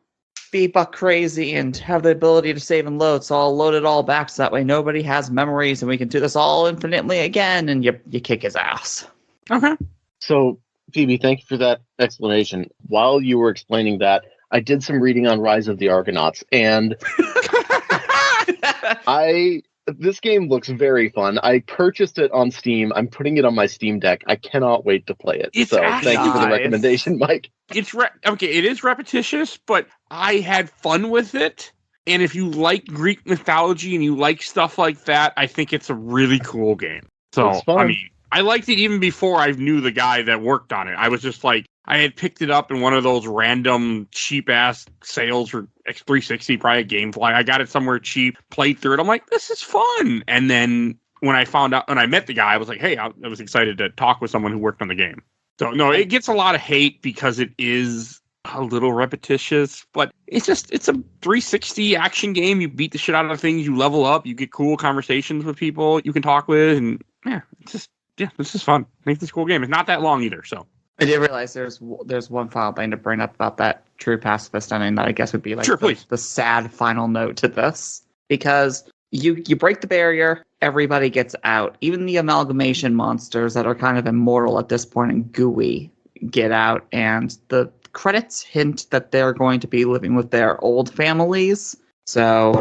D: be buck crazy and have the ability to save and load. So I'll load it all back so that way nobody has memories and we can do this all infinitely again. And you kick his ass.
B: Okay.
E: So, Phoebe, thank you for that explanation. While you were explaining that, I did some reading on Rise of the Argonauts, and this game looks very fun. I purchased it on Steam. I'm putting it on my Steam Deck. I cannot wait to play it. Thank you for the recommendation, Mike.
B: It is repetitious, but I had fun with it. And if you like Greek mythology and you like stuff like that, I think it's a really cool game. So, I mean, I liked it even before I knew the guy that worked on it. I was just like, I had picked it up in one of those random cheap-ass sales for X360, probably a Gamefly. I got it somewhere cheap, played through it. I'm like, this is fun. And then when I met the guy, I was like, hey, I was excited to talk with someone who worked on the game. So, no, it gets a lot of hate because it is a little repetitious, but it's a 360 action game. You beat the shit out of things, you level up, you get cool conversations with people you can talk with, and Yeah, this is fun. I think this is a cool game. It's not that long either, so.
D: I did realize there's one final thing to bring up about that true pacifist ending that I guess would be like
B: Sure, please.
D: the sad final note to this. Because you break the barrier, everybody gets out. Even the amalgamation monsters that are kind of immortal at this point and gooey get out. And the credits hint that they're going to be living with their old families. So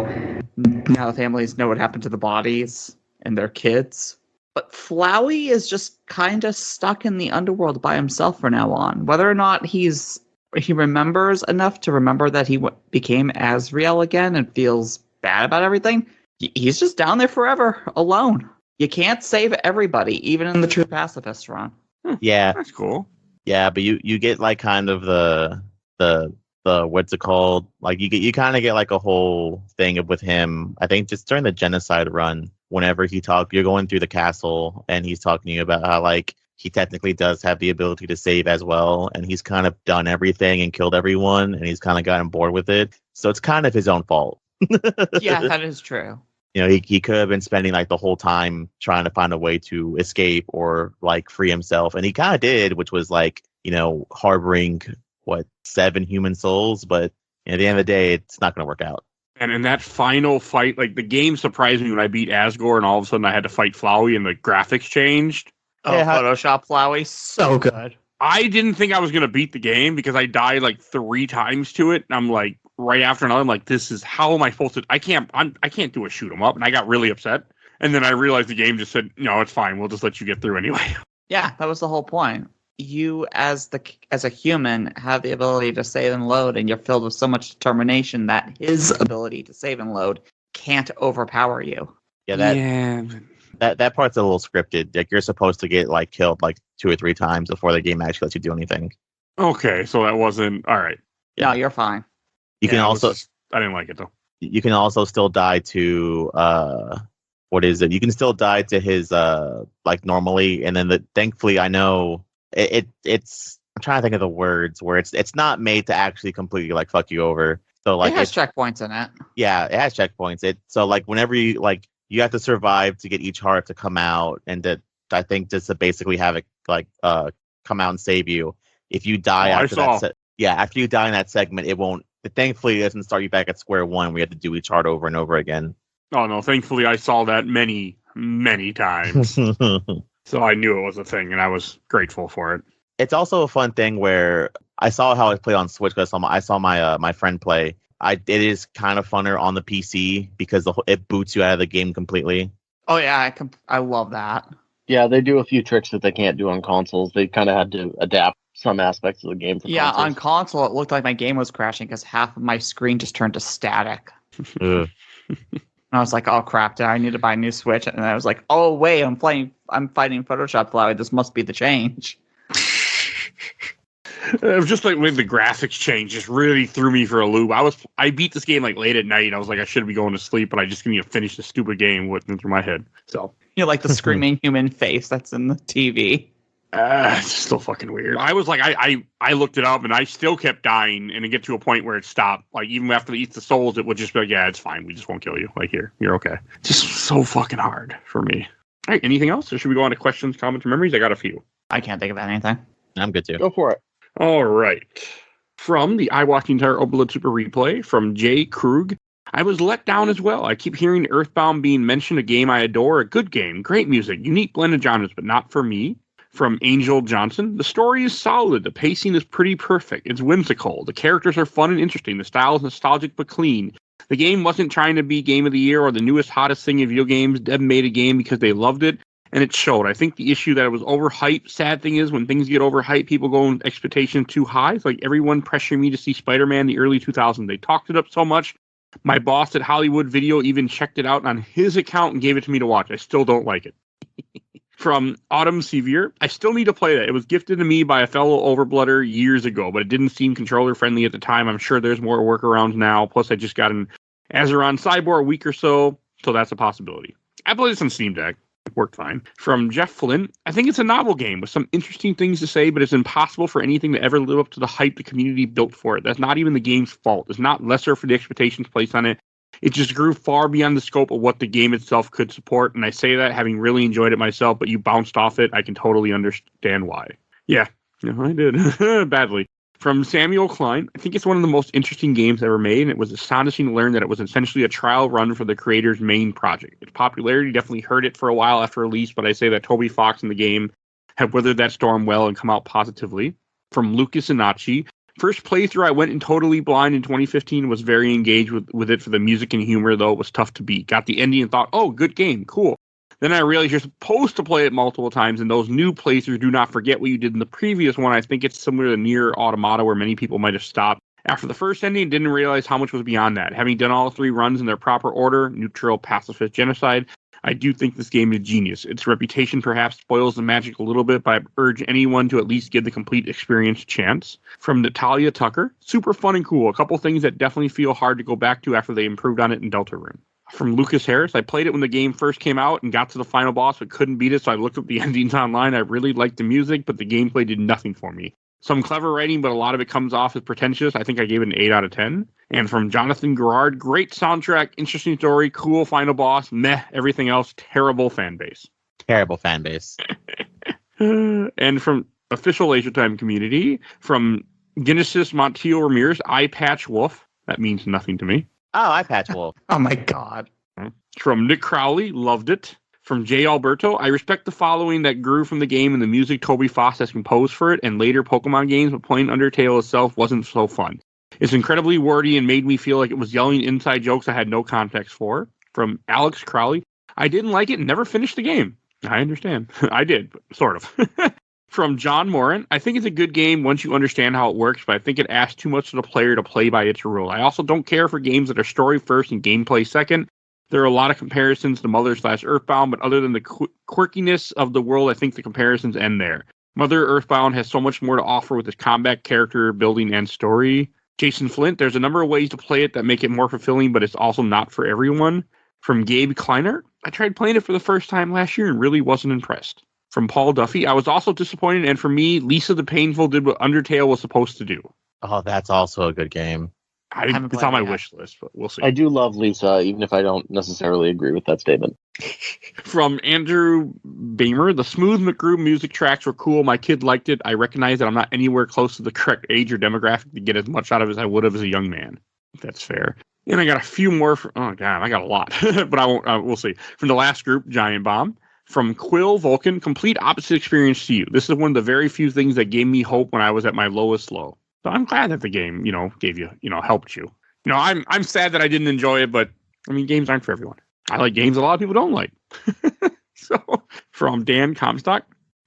D: now the families know what happened to the bodies and their kids. But Flowey is just kind of stuck in the underworld by himself from now on. Whether or not he remembers enough to remember that he became Azrael again and feels bad about everything, he's just down there forever, alone. You can't save everybody, even in the true pacifist run.
C: Yeah,
B: That's cool.
C: yeah, but you get like kind of the what's it called? Like you kind of get like a whole thing with him. I think just during the genocide run, whenever you're going through the castle and he's talking to you about how like he technically does have the ability to save as well, and he's kind of done everything and killed everyone, and he's kind of gotten bored with it. So it's kind of his own fault.
D: Yeah, that is true.
C: You know, he could have been spending like the whole time trying to find a way to escape or like free himself, and he kind of did, which was like, you know, harboring 7 human souls, but at the end of the day, it's not going to work out.
B: And in that final fight, like the game surprised me when I beat Asgore, and all of a sudden I had to fight Flowey, and the graphics changed.
D: Oh,
C: Yeah,
D: Photoshop Flowey, so good.
B: I didn't think I was gonna beat the game because I died like 3 times to it, and I'm like right after another. I'm like, this is how am I supposed to? I can't do a shoot 'em up, and I got really upset. And then I realized the game just said, no, it's fine. We'll just let you get through anyway.
D: Yeah, that was the whole point. You, as a human, have the ability to save and load, and you're filled with so much determination that his ability to save and load can't overpower you.
C: Yeah, that part's a little scripted. Like you're supposed to get like killed like 2 or 3 times before the game actually lets you do anything.
B: Okay, so that wasn't all right.
D: No, you're fine.
C: You can also
B: I didn't like it though.
C: you can also still die to what is it? You can still die to his like normally, and then thankfully I know it's I'm trying to think of the words where it's not made to actually completely like fuck you over. So like
D: it has checkpoints in it.
C: Yeah, it has checkpoints. So like whenever you have to survive to get each heart to come out, and I think just to basically have it like come out and save you. If you die after that, after you die in that segment, it won't. Thankfully, it doesn't start you back at square one. We have to do each heart over and over again.
B: Oh no! Thankfully, I saw that many times, so I knew it was a thing, and I was grateful for it.
C: It's also a fun thing where I saw how I play on Switch because I saw my friend play. It is kind of funner on the PC because it boots you out of the game completely.
D: Oh yeah, I love that.
E: Yeah, they do a few tricks that they can't do on consoles. They kind of had to adapt some aspects of the game for consoles.
D: On console, it looked like my game was crashing because half of my screen just turned to static.
C: Ugh.
D: And I was like, oh crap, I need to buy a new Switch. And I was like, oh wait, I'm fighting Photoshop Flowey. This must be the change.
B: It was just like when the graphics change just really threw me for a loop. I beat this game like late at night. I was like, I should be going to sleep, but I just need to finish the stupid game went through my head. So
D: You know, like the screaming human face that's in the TV.
B: It's still fucking weird. I was like, I looked it up and I still kept dying, and it get to a point where it stopped. Like even after it eats the souls, it would just be like, yeah, it's fine. We just won't kill you. Like you're okay. Just so fucking hard for me. All right, anything else, or should we go on to questions, comments, or memories? I got a few.
D: I can't think of anything.
C: I'm good too.
E: Go for it.
B: All right. From the I Watched the Entire Obelid Super Replay, from Jay Krug. I was let down as well. I keep hearing Earthbound being mentioned, a game I adore, a good game, great music, unique blend of genres, but not for me. From Angel Johnson, the story is solid, the pacing is pretty perfect, it's whimsical, the characters are fun and interesting, the style is nostalgic but clean. The game wasn't trying to be Game of the Year or the newest, hottest thing in video games. Dev made a game because they loved it, and it showed. I think the issue that it was overhyped, sad thing is when things get overhyped, people go in expectation too high. It's like everyone pressuring me to see Spider-Man the early 2000s. They talked it up so much. My boss at Hollywood Video even checked it out on his account and gave it to me to watch. I still don't like it. From Autumn Sevier, I still need to play that. It was gifted to me by a fellow Overblooder years ago, but it didn't seem controller-friendly at the time. I'm sure there's more workarounds now. Plus, I just got an Azeron Cyborg a week or so that's a possibility. I played this on Steam Deck. It worked fine. From Jeff Flynn, I think it's a novel game with some interesting things to say, but it's impossible for anything to ever live up to the hype the community built for it. That's not even the game's fault. It's not lesser for the expectations placed on it. It just grew far beyond the scope of what the game itself could support, and I say that having really enjoyed it myself, but you bounced off it. I can totally understand why. Yeah, I did. Badly. From Samuel Klein, I think it's one of the most interesting games ever made, and it was astonishing to learn that it was essentially a trial run for the creator's main project. Its popularity definitely hurt it for a while after release, but I say that Toby Fox and the game have weathered that storm well and come out positively. From Lucas Inachi, first playthrough I went in totally blind in 2015, was very engaged with it for the music and humor, though it was tough to beat. Got the ending and thought, oh, good game, cool. Then I realized you're supposed to play it multiple times, and those new playthroughs do not forget what you did in the previous one. I think it's similar to Nier Automata, where many people might have stopped after the first ending and didn't realize how much was beyond that. Having done all 3 runs in their proper order, neutral, pacifist, genocide, I do think this game is genius. Its reputation perhaps spoils the magic a little bit, but I urge anyone to at least give the complete experience a chance. From Natalia Tucker, super fun and cool. A couple things that definitely feel hard to go back to after they improved on it in Deltarune. From Lucas Harris, I played it when the game first came out and got to the final boss but couldn't beat it, so I looked up the endings online. I really liked the music, but the gameplay did nothing for me. Some clever writing, but a lot of it comes off as pretentious. I think I gave it an 8 out of 10. And from Jonathan Gerard, great soundtrack, interesting story, cool final boss, meh, everything else, terrible fan base.
C: Terrible fan base.
B: And from official Asia Time community, from Genesis Montiel Ramirez, Eye Patch Wolf. That means nothing to me.
C: Oh, I Patch Wolf.
D: Oh my god.
B: From Nick Crowley, loved it. From J. Alberto, I respect the following that grew from the game and the music Toby Fox has composed for it and later Pokemon games, but playing Undertale itself wasn't so fun. It's incredibly wordy and made me feel like it was yelling inside jokes I had no context for. From Alex Crowley, I didn't like it and never finished the game. I understand. I did, but sort of. From John Morin, I think it's a good game once you understand how it works, but I think it asks too much of the player to play by its rule. I also don't care for games that are story first and gameplay second. There are a lot of comparisons to Mother/Earthbound, but other than the quirkiness of the world, I think the comparisons end there. Mother Earthbound has so much more to offer with its combat, character building, and story. Jason Flint, there's a number of ways to play it that make it more fulfilling, but it's also not for everyone. From Gabe Kleinert, I tried playing it for the first time last year and really wasn't impressed. From Paul Duffy, I was also disappointed, and for me, Lisa the Painful did what Undertale was supposed to do.
C: Oh, that's also a good game.
B: It's on my wish list, but we'll see.
E: I do love Lisa, even if I don't necessarily agree with that statement.
B: From Andrew Bamer, the Smooth McGrew music tracks were cool. My kid liked it. I recognize that I'm not anywhere close to the correct age or demographic to get as much out of it as I would have as a young man. If that's fair. And I got a few more. Oh, God, I got a lot. But I won't. We'll see. From the last group, Giant Bomb. From Quill Vulcan, complete opposite experience to you. This is one of the very few things that gave me hope when I was at my lowest low. So I'm glad that the game, gave you, helped you. I'm sad that I didn't enjoy it, but I mean, games aren't for everyone. I like games a lot of people don't like. So from Dan Comstock,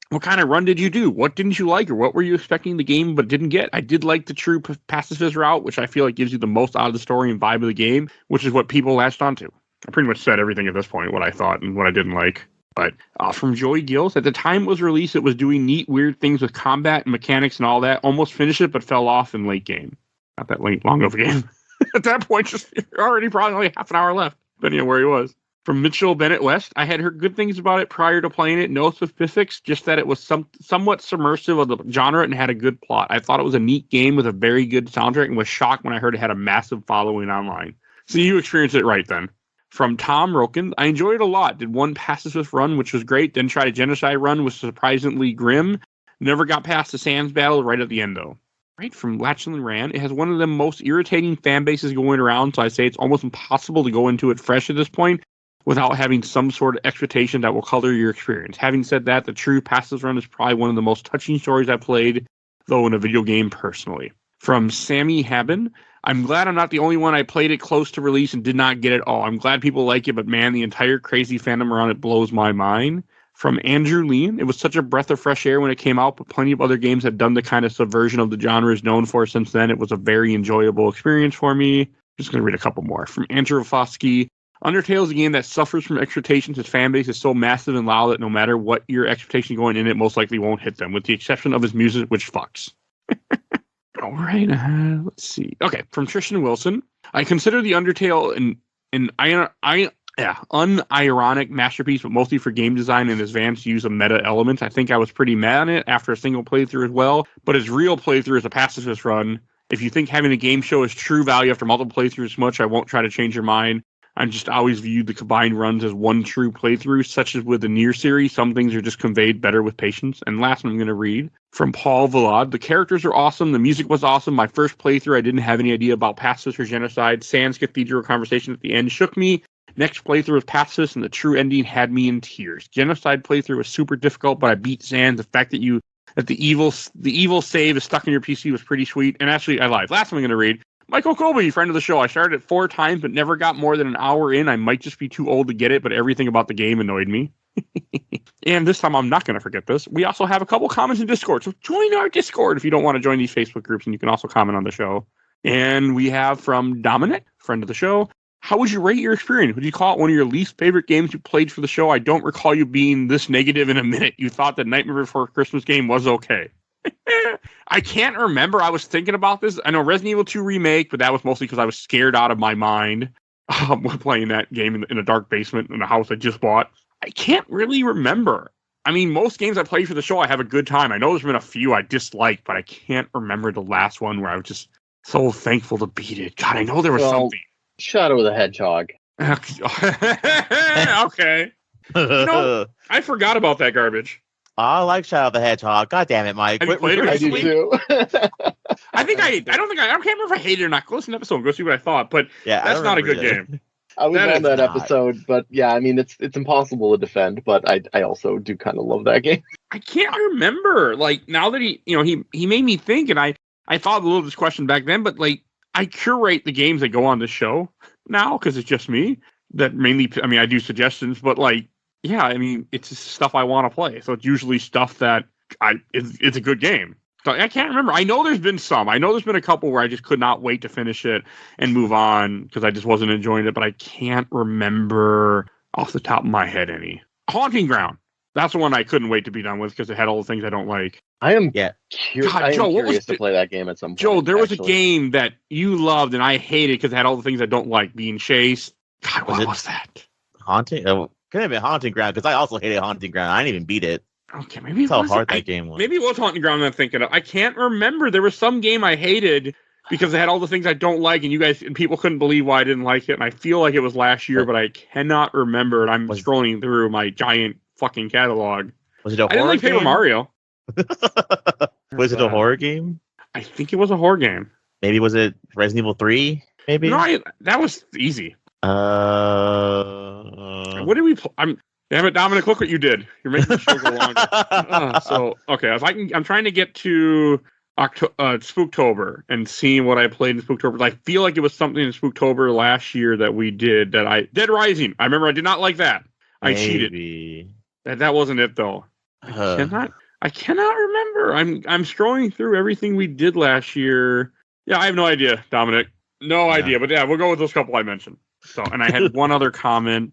B: what kind of run did you do? What didn't you like, or what were you expecting the game but didn't get? I did like the true pacifist route, which I feel like gives you the most out of the story and vibe of the game, which is what people latched onto. I pretty much said everything at this point, what I thought and what I didn't like. But from Joey Gills, at the time it was released, it was doing neat, weird things with combat and mechanics and all that. Almost finished it, but fell off in late game. Not that long of a game. At that point, just already probably only half an hour left, depending on where he was. From Mitchell Bennett West, I had heard good things about it prior to playing it. No specifics, just that it was somewhat submersive of the genre and had a good plot. I thought it was a neat game with a very good soundtrack and was shocked when I heard it had a massive following online. So you experienced it right then. From Tom Roken, I enjoyed it a lot. Did one pacifist run, which was great. Then tried a genocide run, was surprisingly grim. Never got past the Sands battle right at the end, though. Right, from Latchlin Rand, it has one of the most irritating fan bases going around, so I say it's almost impossible to go into it fresh at this point without having some sort of expectation that will color your experience. Having said that, the true pacifist run is probably one of the most touching stories I've played, though in a video game personally. From Sammy Haben, I'm glad I'm not the only one. I played it close to release and did not get it all. I'm glad people like it, but man, the entire crazy fandom around it blows my mind. From Andrew Lean, it was such a breath of fresh air when it came out, but plenty of other games have done the kind of subversion of the genre is known for since then. It was a very enjoyable experience for me. Just going to read a couple more. From Andrew Foskey, Undertale is a game that suffers from expectations. Its fan base is so massive and loud that no matter what your expectation going in, it most likely won't hit them, with the exception of its music, which fucks. All right, let's see. Okay, from Tristan Wilson, I consider the Undertale an unironic masterpiece, but mostly for game design and advanced use of meta elements. I think I was pretty mad on it after a single playthrough as well, but its real playthrough is a pacifist run, If you think having a game show is true value after multiple playthroughs much, I won't try to change your mind. I'm just always viewed the combined runs as one true playthrough, such as with the Nier series. Some things are just conveyed better with patience. And last one I'm going to read from Paul Villard. The characters are awesome. The music was awesome. My first playthrough, I didn't have any idea about pacifist or genocide. Sans Cathedral conversation at the end shook me. Next playthrough was pacifist, and the true ending had me in tears. Genocide playthrough was super difficult, but I beat Sans. The fact that the evil save is stuck in your PC was pretty sweet. And actually, I lied. Last one I'm going to read. Michael Colby, friend of the show. I started it 4 times, but never got more than an hour in. I might just be too old to get it, but everything about the game annoyed me. And this time, I'm not going to forget this. We also have a couple comments in Discord, so join our Discord if you don't want to join these Facebook groups, and you can also comment on the show. And we have from Dominic, friend of the show. How would you rate your experience? Would you call it one of your least favorite games you played for the show? I don't recall you being this negative in a minute. You thought the Nightmare Before Christmas game was okay. I can't remember. I was thinking about this. I know Resident Evil 2 Remake, but that was mostly because I was scared out of my mind playing that game in a dark basement in a house I just bought. I can't really remember. I mean, most games I play for the show, I have a good time. I know there's been a few I disliked, but I can't remember the last one where I was just so thankful to beat it. God, I know there was something.
E: Shadow of the Hedgehog.
B: Okay. I forgot about that garbage.
C: I like Shadow of the Hedgehog. God damn it, Mike.
B: Have you played it
E: I do too.
B: I can't remember if I hated it or not. Go listen to the episode and go see what I thought, but
C: Yeah,
B: that's not a good game.
E: I was
B: That
E: on
B: is
E: that
C: not.
E: episode, but yeah, I mean, it's impossible to defend, but I also do kind of love that game.
B: I can't remember. Like, now that he made me think, and I thought a little of this question back then, but like, I curate the games that go on the show now because it's just me. That mainly, I mean, I do suggestions, but like, yeah, I mean, it's just stuff I want to play. So it's usually stuff that it's a good game. So I can't remember. I know there's been some. I know there's been a couple where I just could not wait to finish it and move on because I just wasn't enjoying it, but I can't remember off the top of my head any. Haunting Ground. That's the one I couldn't wait to be done with because it had all the things I don't like.
E: I am
C: Yeah.
E: curious to play that game at some point.
B: Joe, there was a
E: actually.
B: game that you loved and I hated because it had all the things I don't like. Being chased. God, what was that?
C: Haunting? Could have been Haunting Ground because I also hated Haunting Ground. I didn't even beat it.
B: Okay, maybe it
C: That's how
B: was
C: hard that game was.
B: Maybe it was Haunting Ground I'm thinking of. I can't remember. There was some game I hated because it had all the things I don't like, and people couldn't believe why I didn't like it. And I feel like it was last year, but I cannot remember. And I'm scrolling through my giant fucking catalog.
C: Was it a horror
B: I didn't like Paper
C: game?
B: Mario.
C: Was it a horror game?
B: I think it was a horror game.
C: Maybe was it Resident Evil 3? Maybe?
B: No, that was easy. What did we play? Damn it, Dominic, look what you did. You're making the show go longer. Okay, I'm trying to get to Spooktober and seeing what I played in Spooktober. I feel like it was something in Spooktober last year that we did Dead Rising. I remember I did not like that. I cheated. That wasn't it though. I cannot remember. I'm scrolling through everything we did last year. Yeah, I have no idea, Dominic. No idea. But yeah, we'll go with those couple I mentioned. So, and I had one other comment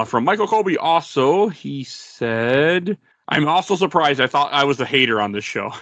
B: from Michael Colby. Also, he said, "I'm also surprised. I thought I was a hater on this show."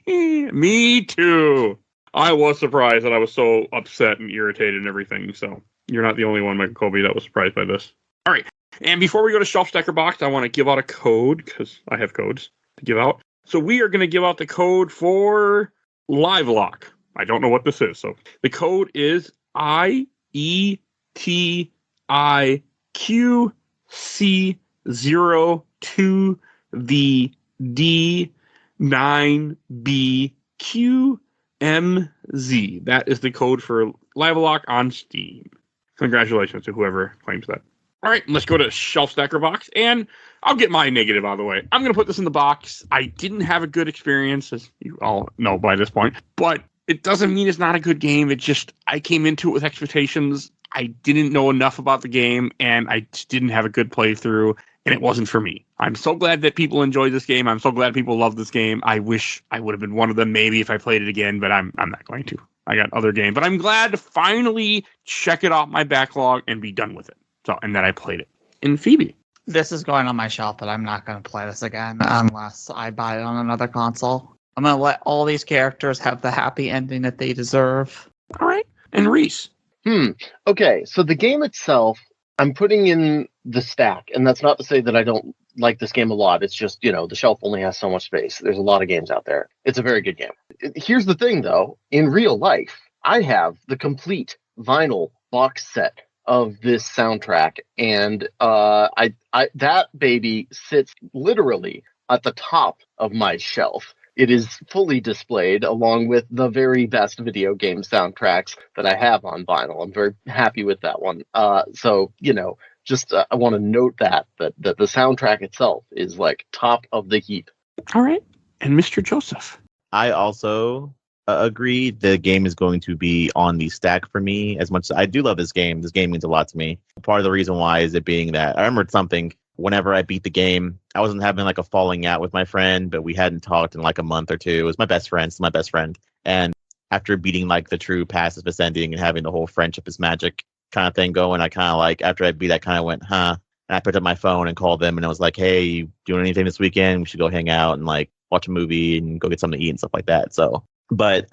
B: Me too. I was surprised that I was so upset and irritated and everything. So you're not the only one, Michael Colby, that was surprised by this. All right. And before we go to Shelf Stacker Box, I want to give out a code because I have codes to give out. So we are going to give out the code for Live Lock. I don't know what this is. So the code is IETIQ-C0-2-D-9BQMZ. That is the code for Live Lock on Steam. Congratulations to whoever claims that. All right, let's go to Shelf Stacker Box, and I'll get my negative out of the way. I'm going to put this in the box. I didn't have a good experience, as you all know by this point, but it doesn't mean it's not a good game. It just, I came into it with expectations. I didn't know enough about the game, and I just didn't have a good playthrough, and it wasn't for me. I'm so glad that people enjoy this game. I'm so glad people love this game. I wish I would have been one of them maybe if I played it again, but I'm not going to. I got other games, but I'm glad to finally check it off my backlog and be done with it. So, and then I played it. And Phoebe.
D: This is going on my shelf, but I'm not going to play this again unless I buy it on another console. I'm going to let all these characters have the happy ending that they deserve.
B: All right. And Reis.
E: Okay, so the game itself, I'm putting in the stack, and that's not to say that I don't like this game a lot. It's just, the shelf only has so much space. There's a lot of games out there. It's a very good game. Here's the thing, though. In real life, I have the complete vinyl box set of this soundtrack, and I that baby sits literally at the top of my shelf. It is fully displayed along with the very best video game soundtracks that I have on vinyl. I'm very happy with that one. So, just I want to note that the soundtrack itself is like top of the heap.
B: All right. And Mr. Joseph.
C: I also agree. The game is going to be on the stack for me. As much as I do love this game means a lot to me. Part of the reason why is it being that I remembered something whenever I beat the game. I wasn't having like a falling out with my friend, but we hadn't talked in like a month or two. It was my best friend, still my best friend. And after beating like the true passive ascending and having the whole friendship is magic kind of thing going, I kind of like, after I beat, I kind of went, huh? And I picked up my phone and called them and I was like, hey, you doing anything this weekend? We should go hang out and like watch a movie and go get something to eat and stuff like that. So, but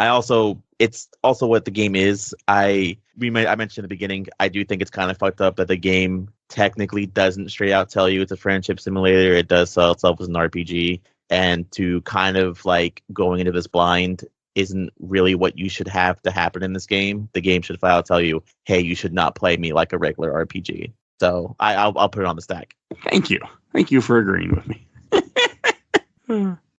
C: it's also what the game is. I mentioned in the beginning, I do think it's kind of fucked up that the game technically doesn't straight out tell you it's a friendship simulator. It does sell itself as an RPG, and to kind of like going into this blind isn't really what you should have to happen in this game. The game should flat out tell you, hey, you should not play me like a regular RPG. So I'll put it on the stack.
B: Thank you for agreeing with me.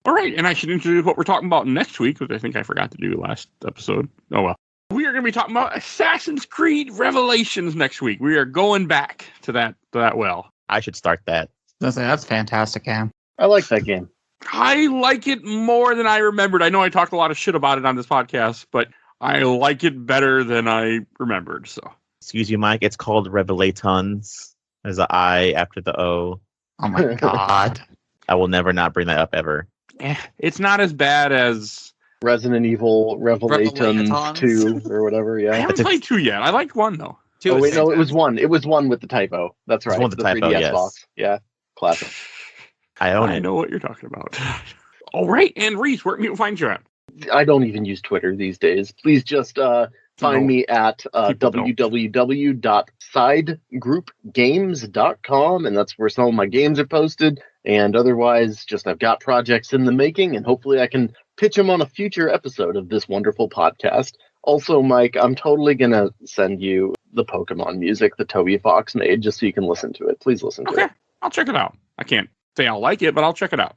B: All right, and I should introduce what we're talking about next week, which I think I forgot to do last episode. Oh well. We are going to be talking about Assassin's Creed Revelations next week. We are going back to that well.
C: I should start that.
D: That's fantastic, Cam.
E: I like that game.
B: I like it more than I remembered. I know I talked a lot of shit about it on this podcast, but I like it better than I remembered. So,
C: excuse you, Mike. It's called Revelatons. There's an I after the O.
D: Oh my god.
C: I will never not bring that up ever.
B: It's not as bad as
E: Resident Evil Revelations 2 or whatever.
B: I
E: Yeah.
B: haven't played 2 yet. I liked 1 though.
E: Oh wait, no, it was 1. It was 1 with the typo. That's right.
C: One with the typo,
E: 3DS
C: yes.
E: box. Yeah, classic.
C: I own
B: I
C: it.
B: know what you're talking about. All right, and Reis, where can you find you at?
E: I don't even use Twitter these days. Please just find me at www.sidegroupgames.com, and that's where some of my games are posted. And otherwise, just I've got projects in the making, and hopefully I can pitch them on a future episode of this wonderful podcast. Also, Mike, I'm totally going to send you the Pokemon music that Toby Fox made just so you can listen to it. Please listen to it.
B: I'll check it out. I can't say I'll like it, but I'll check it out.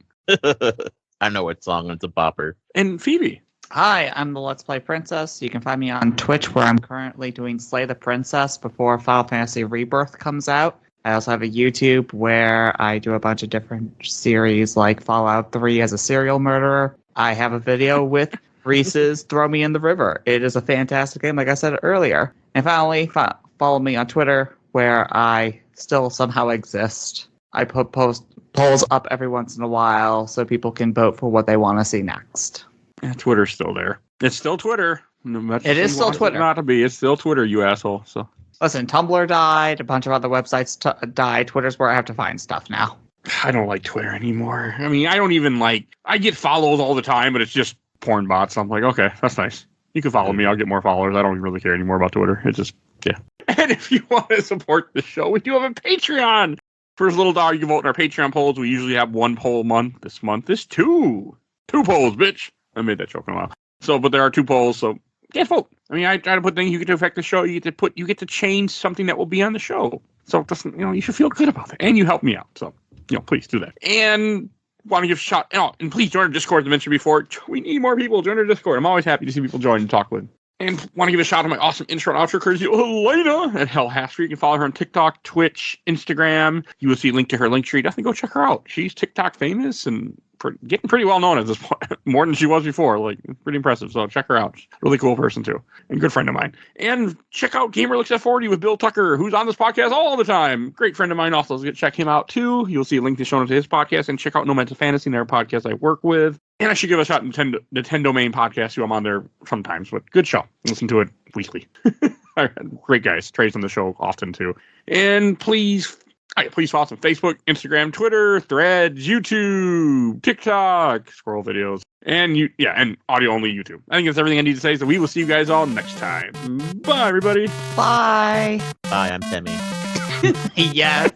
C: I know what song, it's a bopper.
B: And Phoebe.
D: Hi, I'm the Let's Play Princess. You can find me on Twitch, where I'm currently doing Slay the Princess before Final Fantasy Rebirth comes out. I also have a YouTube where I do a bunch of different series like Fallout 3 as a serial murderer. I have a video with Reese's Throw Me in the River. It is a fantastic game, like I said earlier. And finally, follow me on Twitter, where I still somehow exist. I post polls up every once in a while so people can vote for what they want to see next.
B: Yeah, Twitter's still there. It's still Twitter.
D: It is still Twitter.
B: Not to be. It's still Twitter, you asshole. So
D: listen, Tumblr died. A bunch of other websites died. Twitter's where I have to find stuff now.
B: I don't like Twitter anymore. I mean, I don't even like. I get follows all the time, but it's just porn bots. I'm like, okay, that's nice. You can follow me. I'll get more followers. I don't really care anymore about Twitter. It's just, yeah. And if you want to support the show, we do have a Patreon. First little dollar you can vote in our Patreon polls. We usually have 1 poll a month. This month is 2. 2 polls, bitch. I made that joke in a while. So, but there are 2 polls, so yeah, vote. I mean, I try to put things you get to affect the show. You get to change something that will be on the show. So it doesn't, you should feel good about that. And you help me out. So, please do that. And want to give a shout out, and please join our Discord, as I mentioned before. We need more people. Join our Discord. I'm always happy to see people join and talk with. And want to give a shout out to my awesome intro and outro courtesy of Elena at Hell Haster. You can follow her on TikTok, Twitch, Instagram. You will see a link to her link tree. Definitely go check her out. She's TikTok famous and getting pretty well known at this point, more than she was before. Like, pretty impressive. So check her out. She's a really cool person too, and good friend of mine. And check out Gamer Looks at 40 with Bill Tucker, who's on this podcast all the time. Great friend of mine. Also, check him out too. You'll see a link to show to his podcast, and check out No Mental Fantasy, their podcast I work with. And I should give a shout out to Nintendo Main Podcast, who I'm on there sometimes, but good show. Listen to it weekly. Great guys. Trey's on the show often too. And please follow us on Facebook, Instagram, Twitter, Threads, YouTube, TikTok, scroll videos, and and audio only YouTube. I think that's everything I need to say. So we will see you guys all next time. Bye, everybody.
D: Bye.
C: Bye, I'm Timmy.
D: Yes.